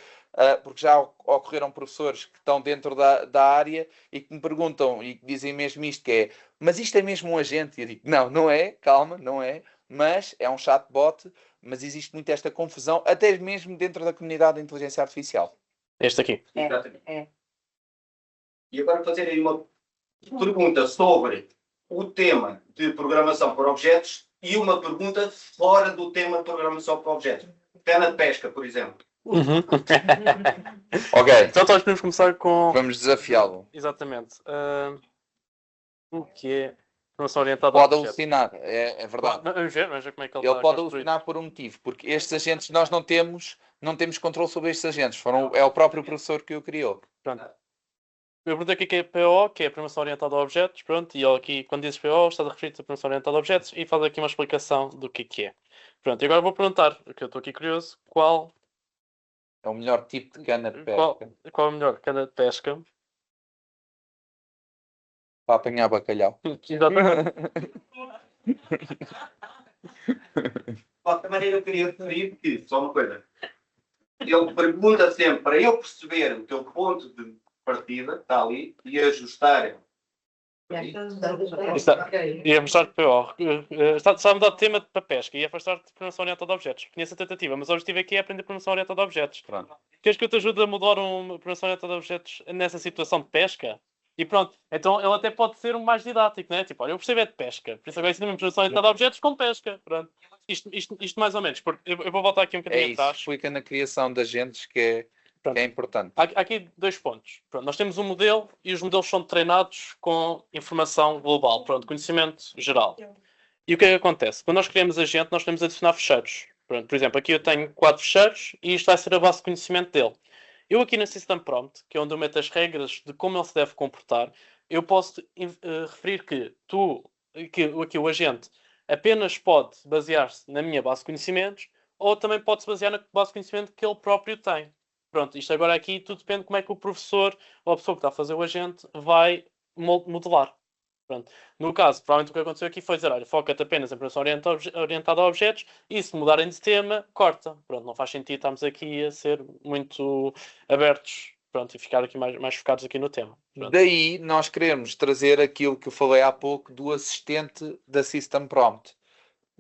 porque já ocorreram professores que estão dentro da área e que me perguntam e que dizem mesmo isto, que é, mas isto é mesmo um agente? E eu digo, não é, calma, não é, mas é um chatbot, mas existe muito esta confusão, até mesmo dentro da comunidade da inteligência artificial. Este aqui. E agora fazer aí uma pergunta sobre o tema de programação por objetos e uma pergunta fora do tema de programação por objetos. Cana de pesca, por exemplo. Uhum. Ok, Então nós podemos começar com... vamos desafiá-lo. Exatamente. O que é programação orientada a Pode objetos? alucinar, é verdade. Vamos ver como é que ele Ele está pode construído. alucinar por um motivo, porque estes agentes nós não temos controle sobre estes agentes. É o próprio professor que o criou. Pronto. Eu perguntei o que é PO, que é programação orientada a objetos, pronto, e ele aqui, quando dizes PO, está a referir-te a programação orientada a objetos e faz aqui uma explicação do que é. Pronto, e agora vou perguntar, porque eu estou aqui curioso, qual É o melhor tipo de cana de pesca é a melhor cana de pesca? para apanhar bacalhau. Exatamente. De qualquer maneira, eu queria referir que, só uma coisa, ele pergunta sempre para eu perceber o teu ponto de partida, está ali, e ajustar. E afastar-te PO. Está a mudar de tema para pesca e afastar-te de programação orientada a objetos. Conheço a tentativa, mas o objetivo aqui é aprender programação orientada a objetos. Pronto. Queres que eu te ajude a mudar uma programação orientada a objetos nessa situação de pesca? E pronto, então ele até pode ser um mais didático, né? Tipo, olha, eu percebo é de pesca, por isso agora ensino-me programação orientada a objetos com pesca. Pronto. Isto mais ou menos, porque eu vou voltar aqui um É bocadinho isso, atrás. explica na criação de agentes que é importante. Há aqui dois pontos. Pronto, nós temos um modelo e os modelos são treinados com informação global, pronto, conhecimento geral. E o que é que acontece? Quando nós criamos agente, nós podemos adicionar fecheiros. Pronto, por exemplo, aqui eu tenho 4 fecheiros e isto vai ser a base de conhecimento dele. Eu aqui na System Prompt, que é onde eu meto as regras de como ele se deve comportar, eu posso referir que aqui o agente apenas pode basear-se na minha base de conhecimentos ou também pode se basear na base de conhecimento que ele próprio tem. Pronto, isto agora aqui tudo depende de como é que o professor ou a pessoa que está a fazer o agente vai modelar. Pronto. No caso, provavelmente o que aconteceu aqui foi dizer, olha, foca-te apenas em programação orientada a objetos e se mudarem de tema, corta. Pronto, não faz sentido estarmos aqui a ser muito abertos, pronto, e ficar aqui mais focados aqui no tema. Pronto. Daí nós queremos trazer aquilo que eu falei há pouco do assistente da System Prompt.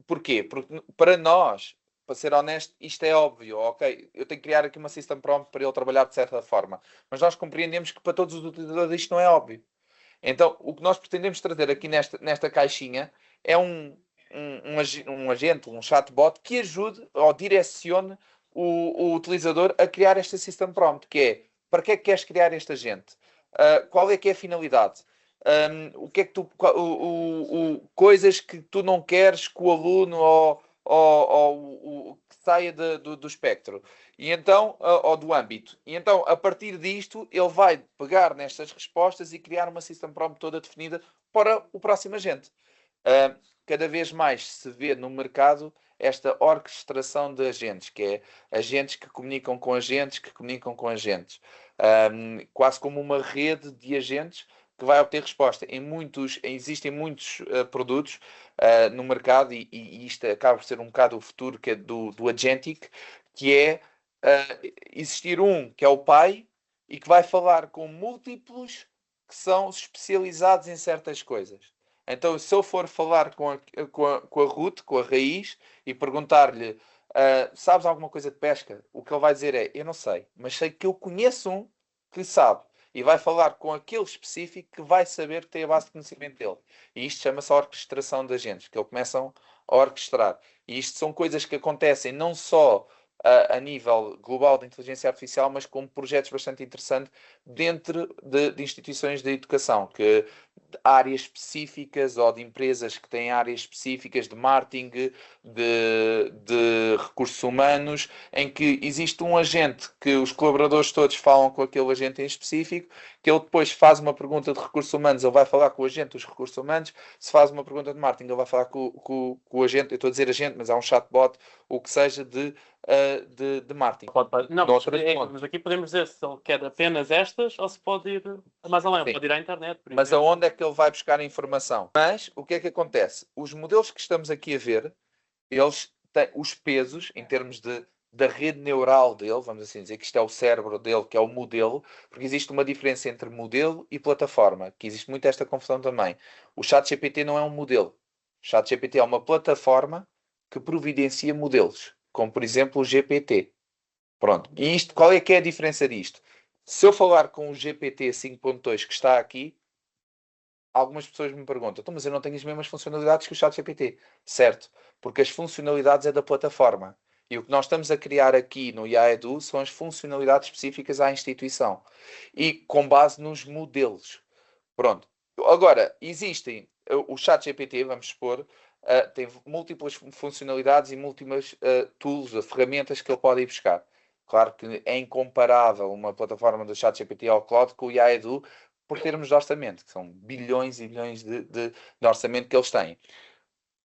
Porquê? Porque para nós para ser honesto, isto é óbvio, ok? Eu tenho que criar aqui uma system prompt para ele trabalhar de certa forma. Mas nós compreendemos que para todos os utilizadores isto não é óbvio. Então, o que nós pretendemos trazer aqui nesta caixinha é um agente, um chatbot que ajude ou direcione o utilizador a criar esta system prompt, que é, para que é que queres criar este agente? Qual é que é a finalidade? O que é que tu, coisas que tu não queres que o aluno ou que saia do espectro e então, ou do âmbito. E então, a partir disto, ele vai pegar nestas respostas e criar uma system prompt toda definida para o próximo agente. Cada vez mais se vê no mercado esta orquestração de agentes, que é agentes que comunicam com agentes, que comunicam com agentes. Quase como uma rede de agentes que vai obter resposta. Existem muitos produtos no mercado e isto acaba por ser um bocado o futuro que é do agentic, que é existir um que é o pai e que vai falar com múltiplos que são especializados em certas coisas. Então, se eu for falar com a Ruth, com a Raiz, e perguntar-lhe, sabes alguma coisa de pesca? O que ele vai dizer é, eu não sei, mas sei que eu conheço um que sabe. E vai falar com aquele específico que vai saber que tem a base de conhecimento dele. E isto chama-se orquestração de agentes, que eles começam a orquestrar. E isto são coisas que acontecem não só a nível global de inteligência artificial, mas com projetos bastante interessantes dentro de instituições de educação, que áreas específicas ou de empresas que têm áreas específicas de marketing, de recursos humanos, em que existe um agente que os colaboradores todos falam com aquele agente em específico, que ele depois faz uma pergunta de recursos humanos, ele vai falar com o agente dos recursos humanos, se faz uma pergunta de marketing, ele vai falar com o agente, eu estou a dizer agente, mas é um chatbot, o que seja de marketing. Não, mas aqui podemos dizer se ele quer apenas estas ou se pode ir mais além, Sim. pode ir à internet. Mas aonde é que ele vai buscar a informação? Mas o que é que acontece? Os modelos que estamos aqui a ver, eles têm os pesos em termos da rede neural dele, vamos assim dizer, que isto é o cérebro dele, que é o modelo, porque existe uma diferença entre modelo e plataforma, que existe muito esta confusão também. O ChatGPT não é um modelo. O ChatGPT é uma plataforma que providencia modelos, como por exemplo o GPT. Pronto. E isto, qual é que é a diferença disto? Se eu falar com o GPT 5.2 que está aqui, algumas pessoas me perguntam, então, mas eu não tenho as mesmas funcionalidades que o ChatGPT. Certo, porque as funcionalidades é da plataforma. E o que nós estamos a criar aqui no IAEDU são as funcionalidades específicas à instituição. E com base nos modelos. Pronto. Agora, existem, o ChatGPT, vamos supor, tem múltiplas funcionalidades e múltiplas tools, ferramentas que ele pode ir buscar. Claro que é incomparável uma plataforma do ChatGPT ao Cloud com o IAEDU por termos de orçamento, que são bilhões e bilhões de orçamento que eles têm.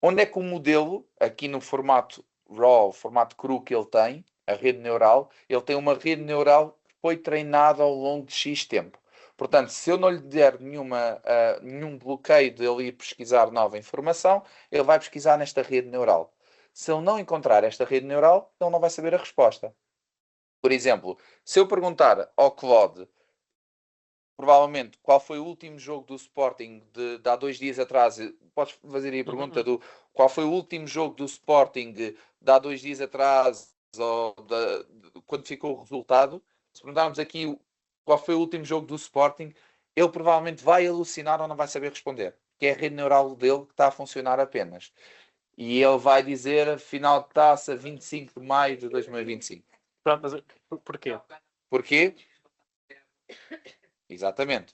Onde é que o modelo, aqui no formato RAW, formato cru que ele tem, a rede neural, ele tem uma rede neural que foi treinada ao longo de X tempo. Portanto, se eu não lhe der nenhum bloqueio de ele ir pesquisar nova informação, ele vai pesquisar nesta rede neural. Se ele não encontrar esta rede neural, ele não vai saber a resposta. Por exemplo, se eu perguntar ao Claude, provavelmente, qual foi o último jogo do Sporting de há 2 dias atrás, podes fazer aí a pergunta qual foi o último jogo do Sporting de há 2 dias atrás, ou quando ficou o resultado, se perguntarmos aqui qual foi o último jogo do Sporting, ele provavelmente vai alucinar ou não vai saber responder, que é a rede neural dele que está a funcionar apenas. E ele vai dizer, final de taça, 25 de maio de 2025. Pronto, mas porquê? Porquê? Exatamente.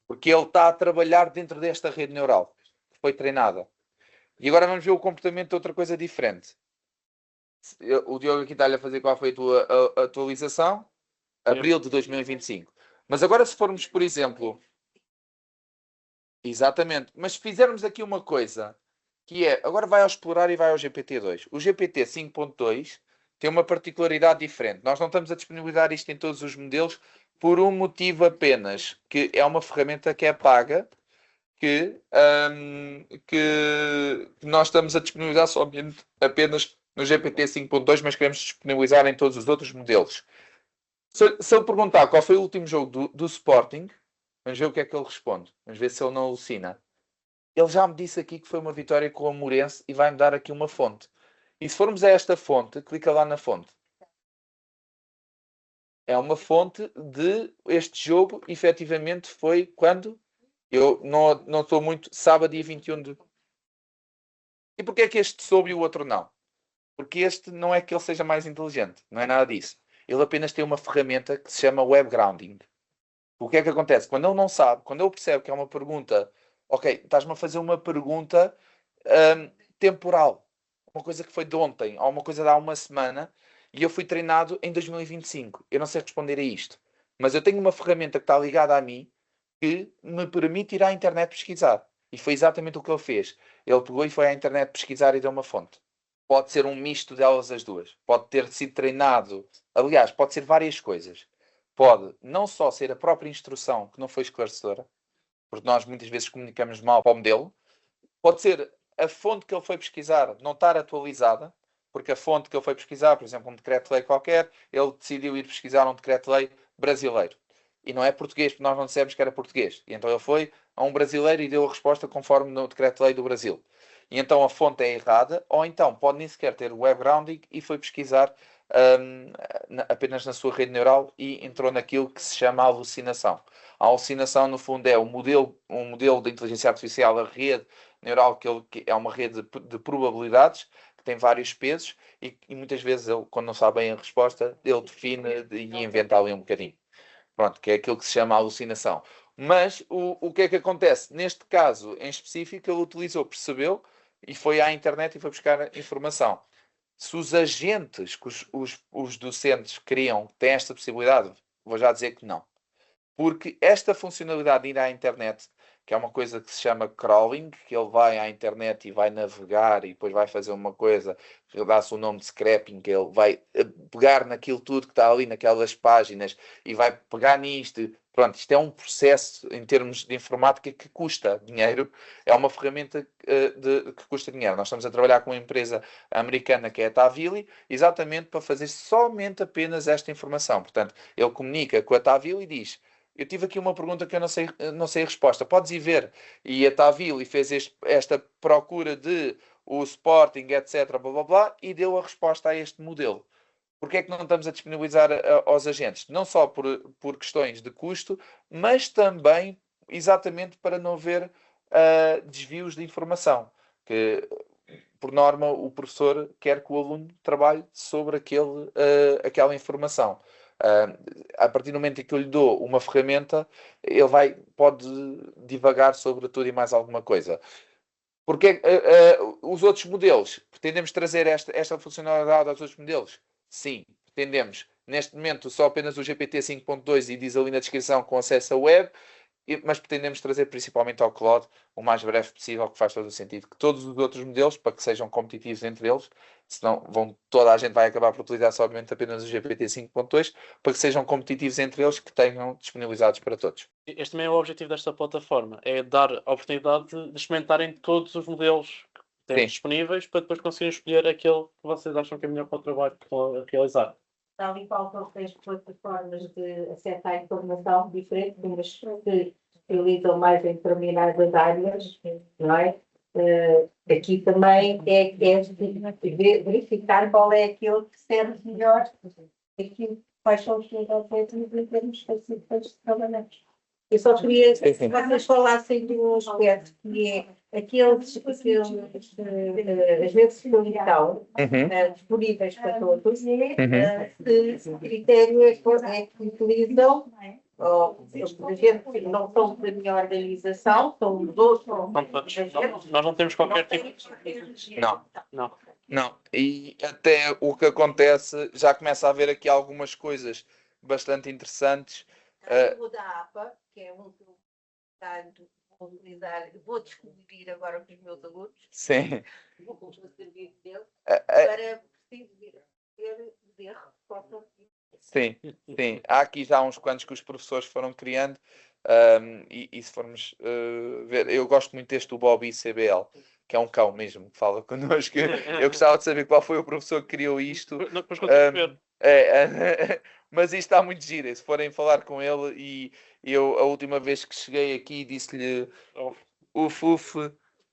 Porque ele está a trabalhar dentro desta rede neural que foi treinada. E agora vamos ver o comportamento de outra coisa diferente. O Diogo aqui está-lhe a fazer qual foi a tua atualização. Abril de 2025. Mas agora se formos, por exemplo... Exatamente. Mas se fizermos aqui uma coisa, que é, agora vai ao explorar e vai ao GPT-2. O GPT 5.2 tem uma particularidade diferente. Nós não estamos a disponibilizar isto em todos os modelos por um motivo apenas, que é uma ferramenta que é paga, que nós estamos a disponibilizar somente apenas no GPT 5.2, mas queremos disponibilizar em todos os outros modelos. Se eu perguntar qual foi o último jogo do Sporting, vamos ver o que é que ele responde. Vamos ver se ele não alucina. Ele já me disse aqui que foi uma vitória com o Moreirense e vai-me dar aqui uma fonte. E se formos a esta fonte, clica lá na fonte. É uma fonte de este jogo, efetivamente foi quando? Eu não estou muito... Sábado, dia 21 de... E porquê é que este soube e o outro não? Porque este não é que ele seja mais inteligente. Não é nada disso. Ele apenas tem uma ferramenta que se chama web grounding. O que é que acontece? Quando ele não sabe, quando ele percebe que é uma pergunta... Ok, estás-me a fazer uma pergunta temporal. Uma coisa que foi de ontem, ou uma coisa de há uma semana, e eu fui treinado em 2025. Eu não sei responder a isto. Mas eu tenho uma ferramenta que está ligada a mim que me permite ir à internet pesquisar. E foi exatamente o que ele fez. Ele pegou e foi à internet pesquisar e deu uma fonte. Pode ser um misto delas as duas. Pode ter sido treinado. Aliás, pode ser várias coisas. Pode não só ser a própria instrução que não foi esclarecedora, porque nós muitas vezes comunicamos mal para o modelo. Pode ser a fonte que ele foi pesquisar não estar atualizada, porque a fonte que ele foi pesquisar, por exemplo, um decreto-lei qualquer, ele decidiu ir pesquisar um decreto-lei brasileiro. E não é português, porque nós não dissemos que era português. E então ele foi a um brasileiro e deu a resposta conforme no decreto-lei do Brasil. E então a fonte é errada, ou então pode nem sequer ter web grounding e foi pesquisar apenas na sua rede neural e entrou naquilo que se chama alucinação. A alucinação, no fundo, é um modelo de inteligência artificial, a rede neural, que é uma rede de probabilidades, que tem vários pesos, e muitas vezes, ele, quando não sabe bem a resposta, ele define e inventa ali um bocadinho. Pronto, que é aquilo que se chama alucinação. Mas o que é que acontece? Neste caso, em específico, ele utilizou, percebeu, e foi à internet e foi buscar informação. Se os agentes que os docentes criam têm esta possibilidade, vou já dizer que não. Porque esta funcionalidade de ir à internet, que é uma coisa que se chama crawling, que ele vai à internet e vai navegar e depois vai fazer uma coisa, dá-se o nome de scrapping, que ele vai pegar naquilo tudo que está ali naquelas páginas e vai pegar nisto. Pronto, isto é um processo em termos de informática que custa dinheiro, é uma ferramenta que custa dinheiro. Nós estamos a trabalhar com uma empresa americana que é a Tavili, exatamente para fazer somente apenas esta informação. Portanto, ele comunica com a Tavili e diz: eu tive aqui uma pergunta que eu não sei a resposta. Podes ir ver. E a Tavili fez esta procura de o Sporting, etc, blá, blá, blá, e deu a resposta a este modelo. Porquê é que não estamos a disponibilizar aos agentes? Não só por questões de custo, mas também exatamente para não haver desvios de informação. Que, por norma, o professor quer que o aluno trabalhe sobre aquela informação. A partir do momento em que eu lhe dou uma ferramenta, ele pode divagar sobre tudo e mais alguma coisa. Porque os outros modelos, pretendemos trazer esta funcionalidade aos outros modelos? Sim, pretendemos. Neste momento, só apenas o GPT 5.2 e diz ali na descrição com acesso à web, mas pretendemos trazer principalmente ao Claude o mais breve possível, que faz todo o sentido. Que todos os outros modelos, para que sejam competitivos entre eles, senão toda a gente vai acabar por utilizar somente apenas o GPT 5.2, para que sejam competitivos entre eles, que tenham disponibilizados para todos. Este também é o objetivo desta plataforma, é dar a oportunidade de experimentarem todos os modelos que temos Sim. disponíveis para depois conseguirem escolher aquele que vocês acham que é melhor para o trabalho que estão a realizar. Tal e qual como tens plataformas de acesso à informação diferentes, umas que utilizam mais em determinadas áreas, não é? Aqui também é verificar qual é aquele que serve melhor, aquilo, quais são os seus objetivos em termos específicos de trabalhar. Eu só queria que vocês falassem de um aspecto que é as redes de comunicação disponíveis para todos, se critério é que utilizam, por exemplo, não são da minha organização, são os outros. Nós não temos qualquer tipo de... Não. E até o que acontece, já começa a haver aqui algumas coisas bastante interessantes. O da APA, que é um que vou utilizar, vou descobrir agora com os meus alunos. Sim. Vou pôr o serviço deles para preciso ver resposta. Sim. Há aqui já uns quantos que os professores foram criando e se formos ver, eu gosto muito deste do Bobby CBL, que é um cão mesmo, que fala connosco. Eu gostava de saber qual foi o professor que criou isto. Depois consigo ver. Mas isto está muito giro. Se forem falar com ele, e eu, a última vez que cheguei aqui, disse-lhe o Fuf,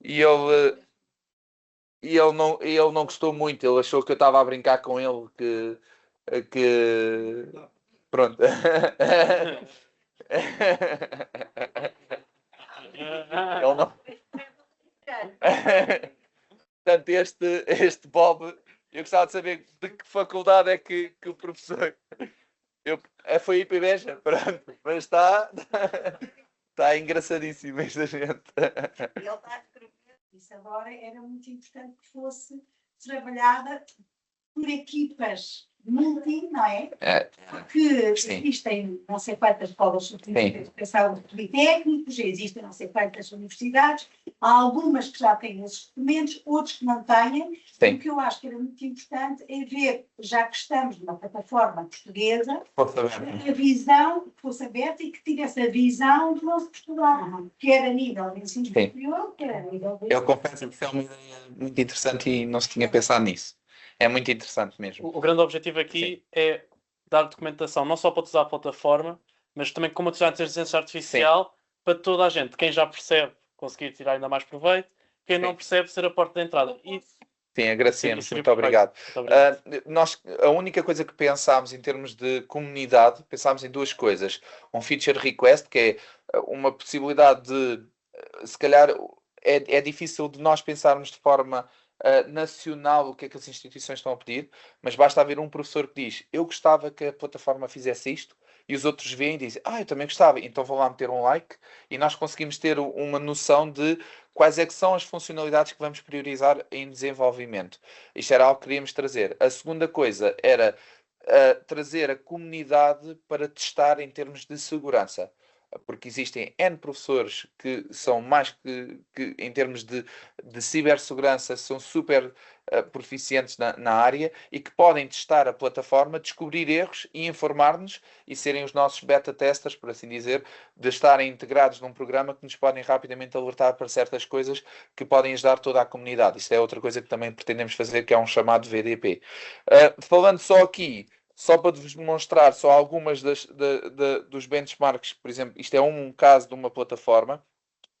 e ele ele não gostou muito, ele achou que eu estava a brincar com ele, que pronto. Ele não. Portanto, este Bob, eu gostava de saber de que faculdade é que o professor. Foi aí para Beja, pronto, mas está engraçadíssimo esta gente. Ele está a escrever. Isso agora era muito importante que fosse trabalhada por equipas multi, não é? Porque existem não sei quantas escolas de educação politécnicos, existem não sei quantas universidades, há algumas que já têm esses documentos, outros que não têm. O que eu acho que era muito importante é ver, já que estamos numa plataforma portuguesa, a visão que fosse aberta e que tivesse a visão do nosso Portugal, quer a nível de ensino superior, quer a nível de... Eu confesso que é uma ideia muito interessante e não se tinha pensado nisso. É muito interessante mesmo. O grande objetivo aqui é dar documentação, não só para utilizar a plataforma, mas também como utilizar a inteligência artificial para toda a gente. Quem já percebe, conseguir tirar ainda mais proveito. Quem não percebe, ser a porta de entrada. Sim, agradecemos. Muito obrigado. Nós, a única coisa que pensámos em termos de comunidade, pensámos em duas coisas. Um feature request, que é uma possibilidade de, se calhar, é difícil de nós pensarmos de forma nacional o que é que as instituições estão a pedir, mas basta haver um professor que diz: eu gostava que a plataforma fizesse isto, e os outros veem e dizem: eu também gostava, então vou lá meter um like, e nós conseguimos ter uma noção de quais é que são as funcionalidades que vamos priorizar em desenvolvimento. Isto era algo que queríamos trazer. A segunda coisa era trazer a comunidade para testar em termos de segurança. Porque existem N professores que são mais que em termos de cibersegurança, são super proficientes na área e que podem testar a plataforma, descobrir erros e informar-nos e serem os nossos beta testers, por assim dizer, de estarem integrados num programa que nos podem rapidamente alertar para certas coisas que podem ajudar toda a comunidade. Isto é outra coisa que também pretendemos fazer, que é um chamado VDP. Falando só aqui, só para vos demonstrar só algumas dos benchmarks, por exemplo, isto é um caso de uma plataforma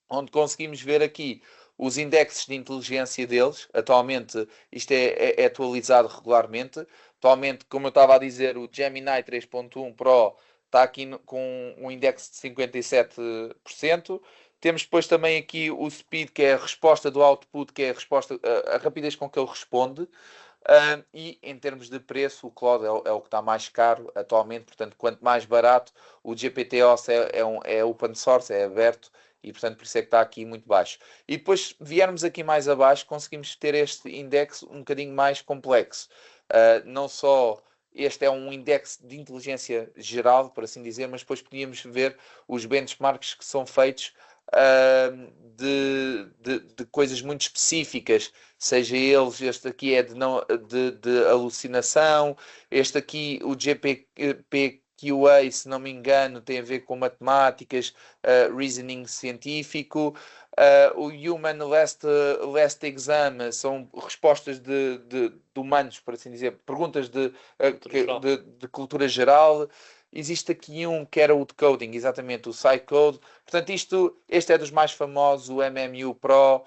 onde conseguimos ver aqui os indexes de inteligência deles. Atualmente isto é atualizado regularmente. Atualmente, como eu estava a dizer, o Gemini 3.1 Pro está aqui com um index de 57%. Temos depois também aqui o speed, que é a resposta do output, que é a rapidez com que ele responde. E em termos de preço, o Claude é o que está mais caro atualmente. Portanto, quanto mais barato, o GPT-OS é open source, é aberto, e portanto por isso é que está aqui muito baixo. E depois viermos aqui mais abaixo, conseguimos ter este index um bocadinho mais complexo. Não só este é um index de inteligência geral, por assim dizer, mas depois podíamos ver os benchmarks que são feitos de coisas muito específicas, seja eles, este aqui é de alucinação, este aqui, o GPQA, se não me engano, tem a ver com matemáticas, reasoning científico, o Human Last Exam são respostas de humanos, por assim dizer, perguntas de cultura geral. Existe aqui um que era o decoding, exatamente, o Psycode. Portanto, este é dos mais famosos, o MMU Pro.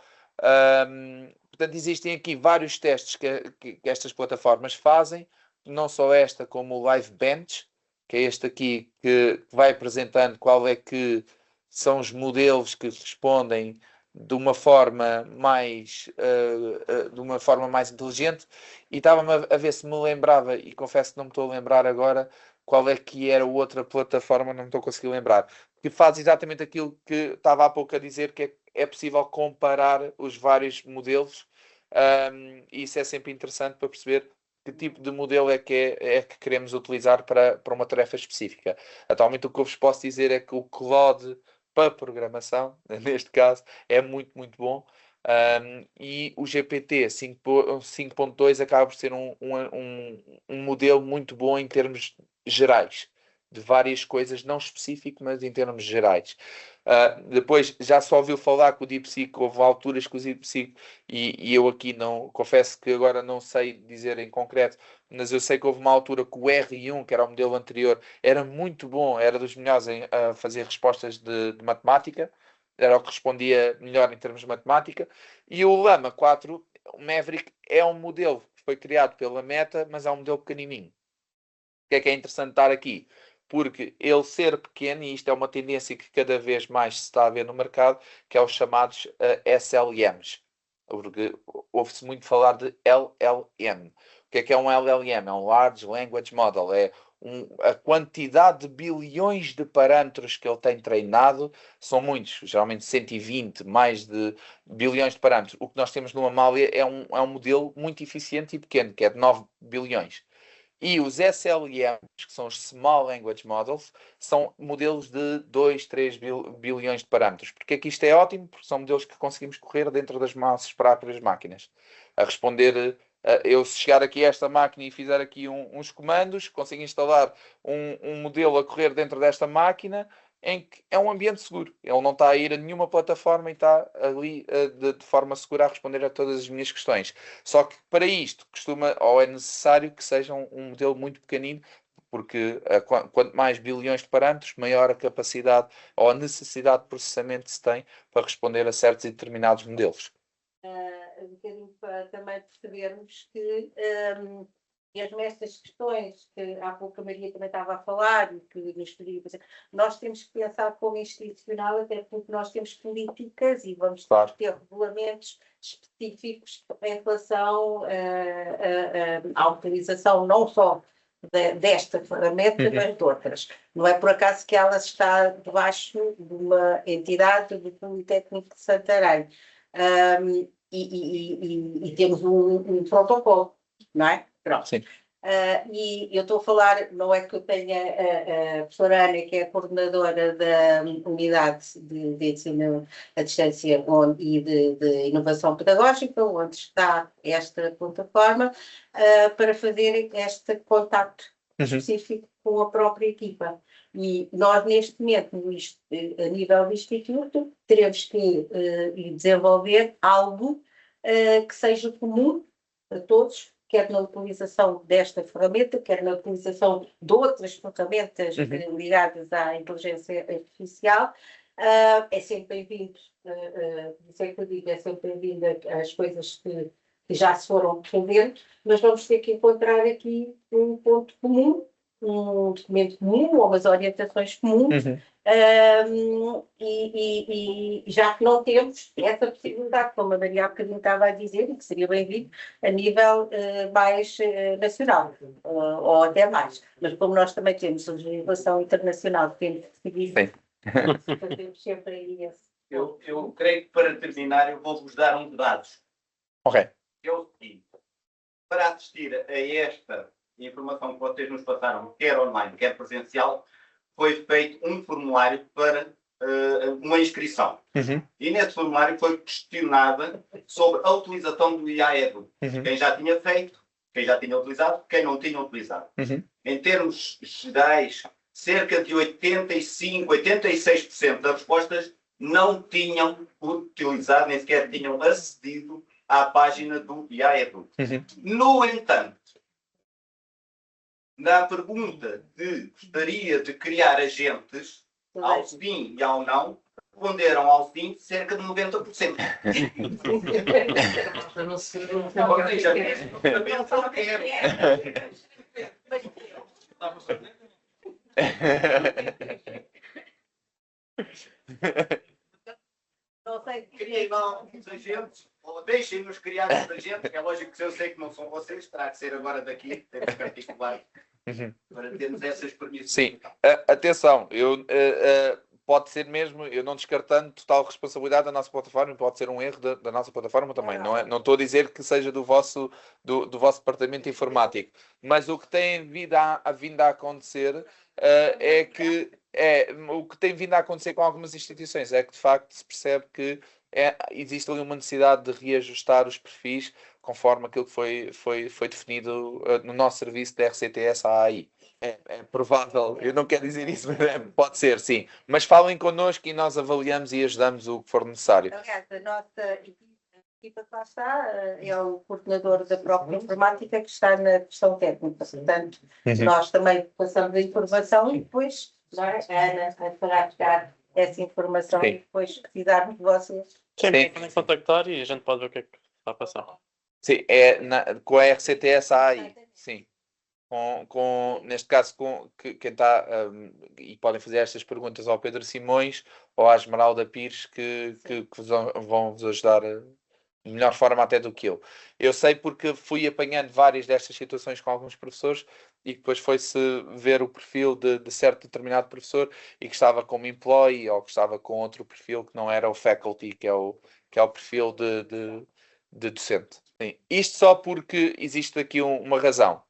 Portanto, existem aqui vários testes que estas plataformas fazem, não só esta, como o Live Bench, que é este aqui, que vai apresentando qual é que são os modelos que respondem de uma forma mais inteligente. E estava-me a ver se me lembrava, e confesso que não me estou a lembrar agora, qual é que era outra plataforma, não me estou a conseguir lembrar, que faz exatamente aquilo que estava há pouco a dizer, que é possível comparar os vários modelos, e isso é sempre interessante para perceber que tipo de modelo é que queremos utilizar para uma tarefa específica. Atualmente o que eu vos posso dizer é que o Claude para programação, neste caso, é muito, muito bom. E o GPT 5.2 acaba por ser um modelo muito bom em termos gerais, de várias coisas, não específico, mas em termos gerais. Depois já só ouviu falar que o DeepSeek, houve alturas que o DeepSeek, e eu aqui não, confesso que agora não sei dizer em concreto, mas eu sei que houve uma altura que o R1, que era o modelo anterior, era muito bom, era dos melhores a fazer respostas de matemática, era o que respondia melhor em termos de matemática, e o Llama 4 o Maverick é um modelo que foi criado pela Meta, mas é um modelo pequenininho. O que é interessante estar aqui? Porque ele ser pequeno, e isto é uma tendência que cada vez mais se está a ver no mercado, que é os chamados SLMs. Porque ouve-se muito falar de LLM. O que é um LLM? É um Large Language Model. É a quantidade de bilhões de parâmetros que ele tem treinado são muitos, geralmente 120, mais de bilhões de parâmetros. O que nós temos no Amália é um modelo muito eficiente e pequeno, que é de 9 bilhões. E os SLMs, que são os Small Language Models, são modelos de 2, 3 bilhões de parâmetros. Porque é que isto é ótimo? Porque são modelos que conseguimos correr dentro das nossas próprias máquinas. A responder, eu se chegar aqui a esta máquina e fizer aqui uns comandos, consigo instalar um modelo a correr dentro desta máquina, em que é um ambiente seguro. Ele não está a ir a nenhuma plataforma e está ali de forma segura a responder a todas as minhas questões. Só que para isto costuma, ou é necessário que seja um modelo muito pequenino, porque quanto mais bilhões de parâmetros, maior a capacidade ou a necessidade de processamento se tem para responder a certos e determinados modelos. Um bocadinho para também percebermos que mesmo estas questões que há pouco a Maria também estava a falar e que nos podia fazer, nós temos que pensar como institucional, até porque nós temos políticas e vamos ter regulamentos específicos em relação à utilização não só desta ferramenta, mas de outras. Não é por acaso que ela está debaixo de uma entidade do Politécnico de Santarém. E temos um protocolo, não é? Pronto. Sim. E eu estou a falar, não é que eu tenha a professora Ana, que é a coordenadora da unidade de ensino à distância e de inovação pedagógica, onde está esta plataforma, para fazer este contacto específico com a própria equipa. E nós, neste momento, a nível do Instituto, teremos que desenvolver algo que seja comum a todos, quer na utilização desta ferramenta, quer na utilização de outras ferramentas ligadas à inteligência artificial. É sempre bem-vindo, isso é que eu digo, é sempre bem-vindo as coisas que já se foram fazendo, mas vamos ter que encontrar aqui um ponto comum, um documento comum ou umas orientações comuns, e já que não temos essa possibilidade, como a Maria há bocadinho estava a dizer, e que seria bem-vindo a nível mais nacional, ou até mais. Mas como nós também temos legislação internacional que temos que seguir, fazemos sempre aí esse. Eu creio que para terminar eu vou-vos dar uns dados. Ok. É o seguinte, para assistir a esta informação que vocês nos passaram, quer online, quer presencial, foi feito um formulário para uma inscrição. E nesse formulário foi questionada sobre a utilização do IAEDU. Quem já tinha feito, quem já tinha utilizado, quem não tinha utilizado. Em termos gerais, cerca de 85, 86% das respostas não tinham utilizado, nem sequer tinham acedido à página do IAEDU. No entanto, na pergunta de gostaria de criar agentes, ao sim e ao não, responderam ao sim cerca de 90%. Não sei. Criem novos agentes, ou deixem-nos criar os agentes, é lógico que eu sei que não são vocês, terá que ser agora daqui, temos que articular, para termos essas permissões. Sim, atenção, pode ser mesmo, eu não descartando total responsabilidade da nossa plataforma, pode ser um erro da nossa plataforma também, não estou a dizer que seja do vosso departamento informático, mas o que tem vindo a acontecer é que o que tem vindo a acontecer com algumas instituições é que de facto se percebe que existe ali uma necessidade de reajustar os perfis conforme aquilo que foi definido no nosso serviço da RCTS à AI. É provável, eu não quero dizer isso, mas pode ser, sim. Mas falem connosco e nós avaliamos e ajudamos o que for necessário. Aliás, a nossa equipa que lá está é o coordenador da própria informática que está na questão técnica. Portanto, nós também passamos a informação e depois a Ana fará chegar essa informação e depois precisarmos de vocês. Sim, podem contactar e a gente pode ver o que é que está a passar. Sim, com a RCTS-AI, sim. Neste caso, quem está, e podem fazer estas perguntas ao Pedro Simões ou à Esmeralda Pires, que vão vos ajudar de melhor forma até do que eu. Eu sei porque fui apanhando várias destas situações com alguns professores e depois foi-se ver o perfil de certo determinado professor e que estava como employee ou que estava com outro perfil que não era o faculty, que é o perfil de docente. Sim. Isto só porque existe aqui uma razão.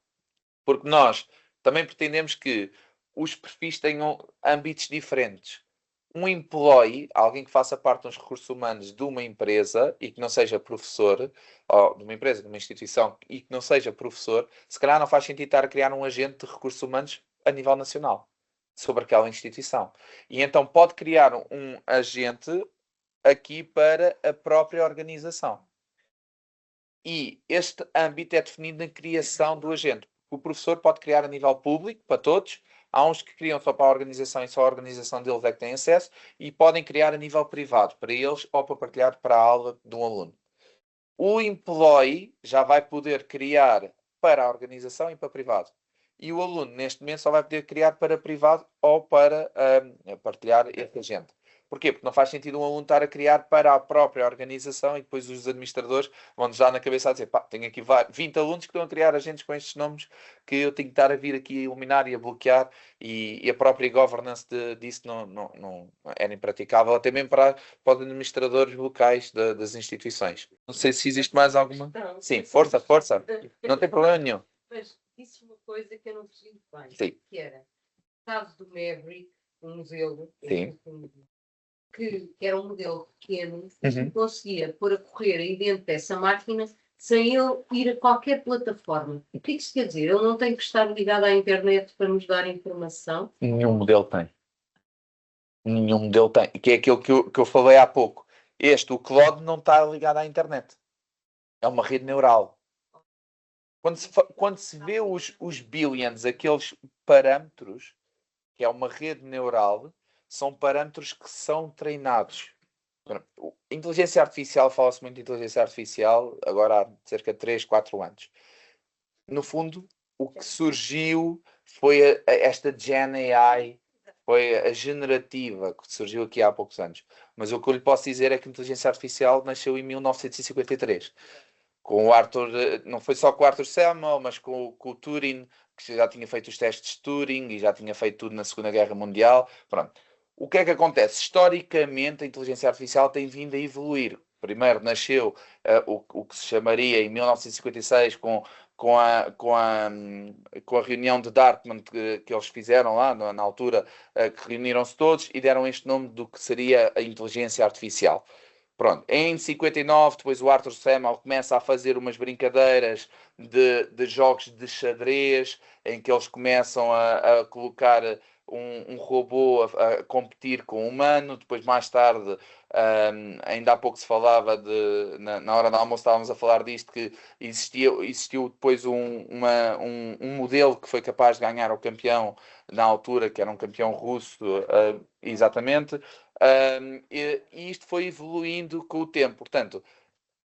Porque nós também pretendemos que os perfis tenham âmbitos diferentes. Um employee, alguém que faça parte dos recursos humanos de uma empresa e que não seja professor, ou de uma empresa, de uma instituição e que não seja professor, se calhar não faz sentido estar a criar um agente de recursos humanos a nível nacional sobre aquela instituição. E então pode criar um agente aqui para a própria organização. E este âmbito é definido na criação do agente. O professor pode criar a nível público, para todos. Há uns que criam só para a organização e só a organização deles é que tem acesso. E podem criar a nível privado, para eles ou para partilhar para a aula de um aluno. O employee já vai poder criar para a organização e para privado. E o aluno, neste momento, só vai poder criar para privado ou para partilhar esse agente. Porquê? Porque não faz sentido um aluno estar a criar para a própria organização e depois os administradores vão-nos dar na cabeça a dizer, pá, tenho aqui 20 alunos que estão a criar agentes com estes nomes que eu tenho que estar a vir aqui a eliminar e a bloquear e a própria governance disso não era impraticável, até mesmo para os administradores locais das instituições. Não sei se existe mais alguma. Sim, força. Não tem problema nenhum. Mas disse uma coisa que eu não percebi muito bem. Sim. Que era o caso do Maverick, um modelo. Sim. Que era um modelo pequeno, Uhum. conseguia pôr a correr aí dentro dessa máquina sem ele ir a qualquer plataforma. O que isso quer dizer? Ele não tem que estar ligado à internet para nos dar informação? Nenhum modelo tem. Que é aquilo que eu falei há pouco. O Claude, não está ligado à internet. É uma rede neural. Quando se vê os billions, aqueles parâmetros, que é uma rede neural, são parâmetros que são treinados. Inteligência artificial, fala-se muito de inteligência artificial, agora há cerca de 3, 4 anos. No fundo, o que surgiu foi esta Gen AI, foi a generativa, que surgiu aqui há poucos anos. Mas o que eu lhe posso dizer é que a inteligência artificial nasceu em 1953. Com o Arthur, não foi só com o Arthur Samuel, mas com o Turing, que já tinha feito os testes de Turing e já tinha feito tudo na Segunda Guerra Mundial. Pronto. O que é que acontece? Historicamente, a inteligência artificial tem vindo a evoluir. Primeiro nasceu o que se chamaria em 1956 com a reunião de Dartmouth que eles fizeram lá na altura, que reuniram-se todos e deram este nome do que seria a inteligência artificial. Pronto, em 59, depois o Arthur Samuel começa a fazer umas brincadeiras de jogos de xadrez, em que eles começam a colocar um robô a competir com um humano. Depois, mais tarde, ainda há pouco se falava na hora do almoço estávamos a falar disto, que existiu depois um modelo que foi capaz de ganhar o campeão na altura, que era um campeão russo, exatamente. E isto foi evoluindo com o tempo. Portanto,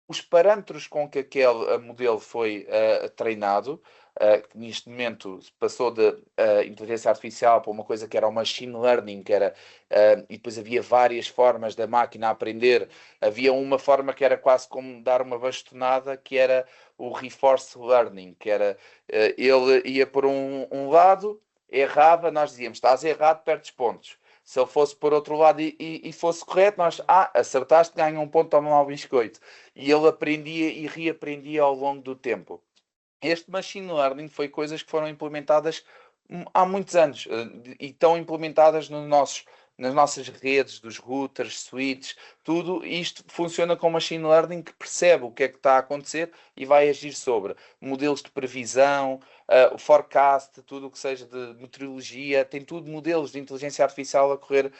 os parâmetros com que aquele modelo foi treinado, que neste momento passou de inteligência artificial para uma coisa que era o machine learning, e depois havia várias formas da máquina aprender. Havia uma forma que era quase como dar uma bastonada, que era o reinforced learning, que era ele ia por um lado, errava, nós dizíamos, estás errado, perdes pontos. Se ele fosse por outro lado e fosse correto, nós, acertaste, ganha um ponto, toma lá o biscoito. E ele aprendia e reaprendia ao longo do tempo. Este machine learning foi coisas que foram implementadas há muitos anos e estão implementadas nas nossas redes, dos routers, switches, tudo isto funciona com machine learning que percebe o que é que está a acontecer e vai agir sobre modelos de previsão, o forecast, tudo o que seja de meteorologia, tem tudo modelos de inteligência artificial a correr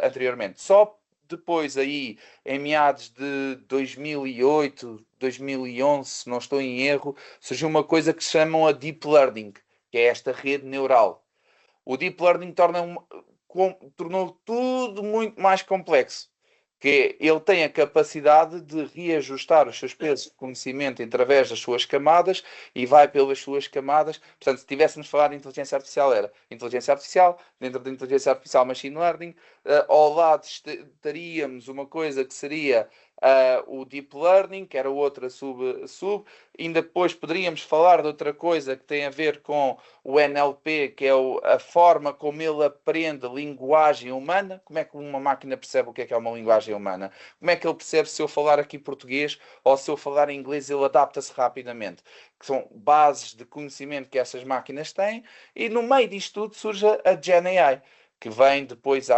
anteriormente. Só depois aí, em meados de 2008, 2011, se não estou em erro, surgiu uma coisa que se chamam a Deep Learning, que é esta rede neural. O Deep Learning tornou tudo muito mais complexo. que ele tem a capacidade de reajustar os seus pesos de conhecimento através das suas camadas e vai pelas suas camadas. Portanto, se tivéssemos falar de inteligência artificial, era inteligência artificial, dentro da inteligência artificial, machine learning, ao lado estaríamos uma coisa que seria o deep learning, que era outra sub. Ainda depois poderíamos falar de outra coisa que tem a ver com o NLP, que é a forma como ele aprende linguagem humana. Como é que uma máquina percebe o que é uma linguagem humana? Como é que ele percebe se eu falar aqui português ou se eu falar inglês, ele adapta-se rapidamente? Que são bases de conhecimento que essas máquinas têm, e no meio disto tudo surge a Gen AI, que vem depois,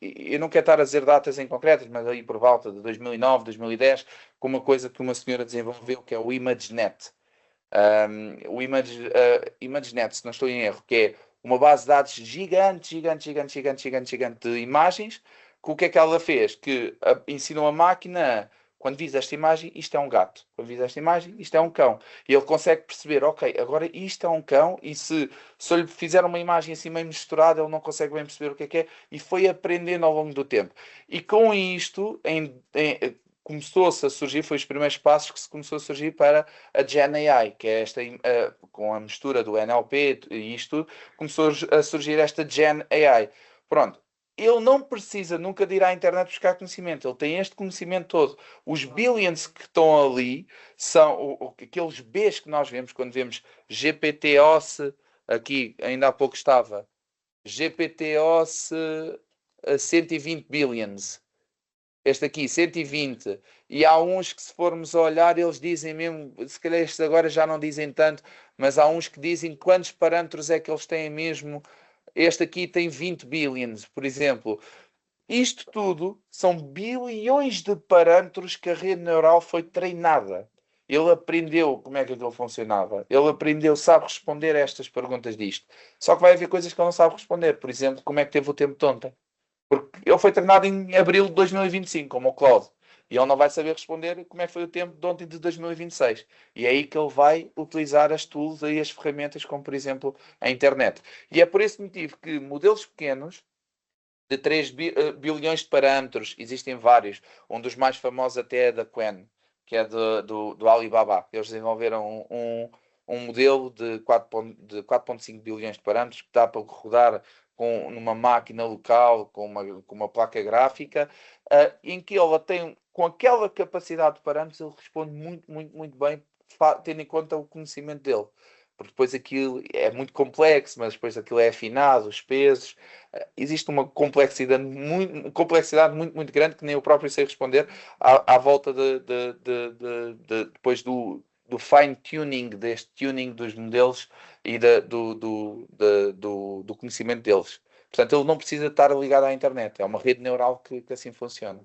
eu não quero estar a dizer datas em concretas, mas aí por volta de 2009, 2010, com uma coisa que uma senhora desenvolveu, que é o ImageNet. O ImageNet, se não estou em erro, que é uma base de dados gigante de imagens, que o que é que ela fez? Que ensinou a máquina, quando vis esta imagem, isto é um gato. Quando vis esta imagem, isto é um cão. E ele consegue perceber, ok, agora isto é um cão, e se eu lhe fizer uma imagem assim meio misturada, ele não consegue bem perceber o que é, e foi aprendendo ao longo do tempo. E com isto, começou-se a surgir, foi os primeiros passos que se começou a surgir para a Gen AI, que é esta, com a mistura do NLP e isto tudo, começou a surgir esta Gen AI. Pronto. Ele não precisa nunca de ir à internet buscar conhecimento. Ele tem este conhecimento todo. Os billions que estão ali são aqueles Bs que nós vemos quando vemos GPT-OS, aqui ainda há pouco estava, GPT-OS 120 billions. Este aqui, 120. E há uns que, se formos a olhar, eles dizem mesmo, se calhar estes agora já não dizem tanto, mas há uns que dizem quantos parâmetros é que eles têm mesmo. Este aqui tem 20 billions, por exemplo. Isto tudo são bilhões de parâmetros que a rede neural foi treinada. Ele aprendeu como é que aquilo funcionava. Ele aprendeu, sabe responder a estas perguntas disto. Só que vai haver coisas que ele não sabe responder. Por exemplo, como é que teve o tempo de ontem? Porque ele foi treinado em abril de 2025, como o Claude. E ele não vai saber responder como é que foi o tempo de ontem de 2026. E é aí que ele vai utilizar as tools e as ferramentas, como por exemplo a internet. E é por esse motivo que modelos pequenos, de 3 bilhões de parâmetros, existem vários. Um dos mais famosos até é da Qwen, que é do Alibaba. Eles desenvolveram um modelo de 4,5 bilhões de parâmetros que dá para rodar numa máquina local, com uma placa gráfica, em que ela tem, com aquela capacidade de parâmetros, ele responde muito bem, tendo em conta o conhecimento dele. Porque depois aquilo é muito complexo, mas depois aquilo é afinado, os pesos. Existe uma complexidade muito grande que nem eu próprio sei responder à volta depois do fine-tuning, deste tuning dos modelos e do conhecimento deles. Portanto, ele não precisa estar ligado à internet. É uma rede neural que assim funciona.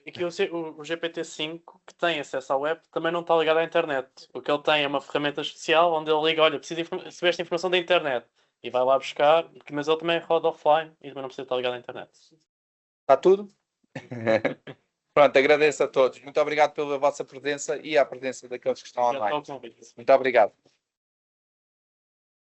Aqui o GPT-5, que tem acesso à web, também não está ligado à internet. O que ele tem é uma ferramenta especial onde ele liga, olha, preciso receber esta informação da internet. E vai lá buscar, mas ele também roda offline e também não precisa estar ligado à internet. Está tudo? Pronto, agradeço a todos. Muito obrigado pela vossa presença e à presença daqueles que estão online. Muito obrigado.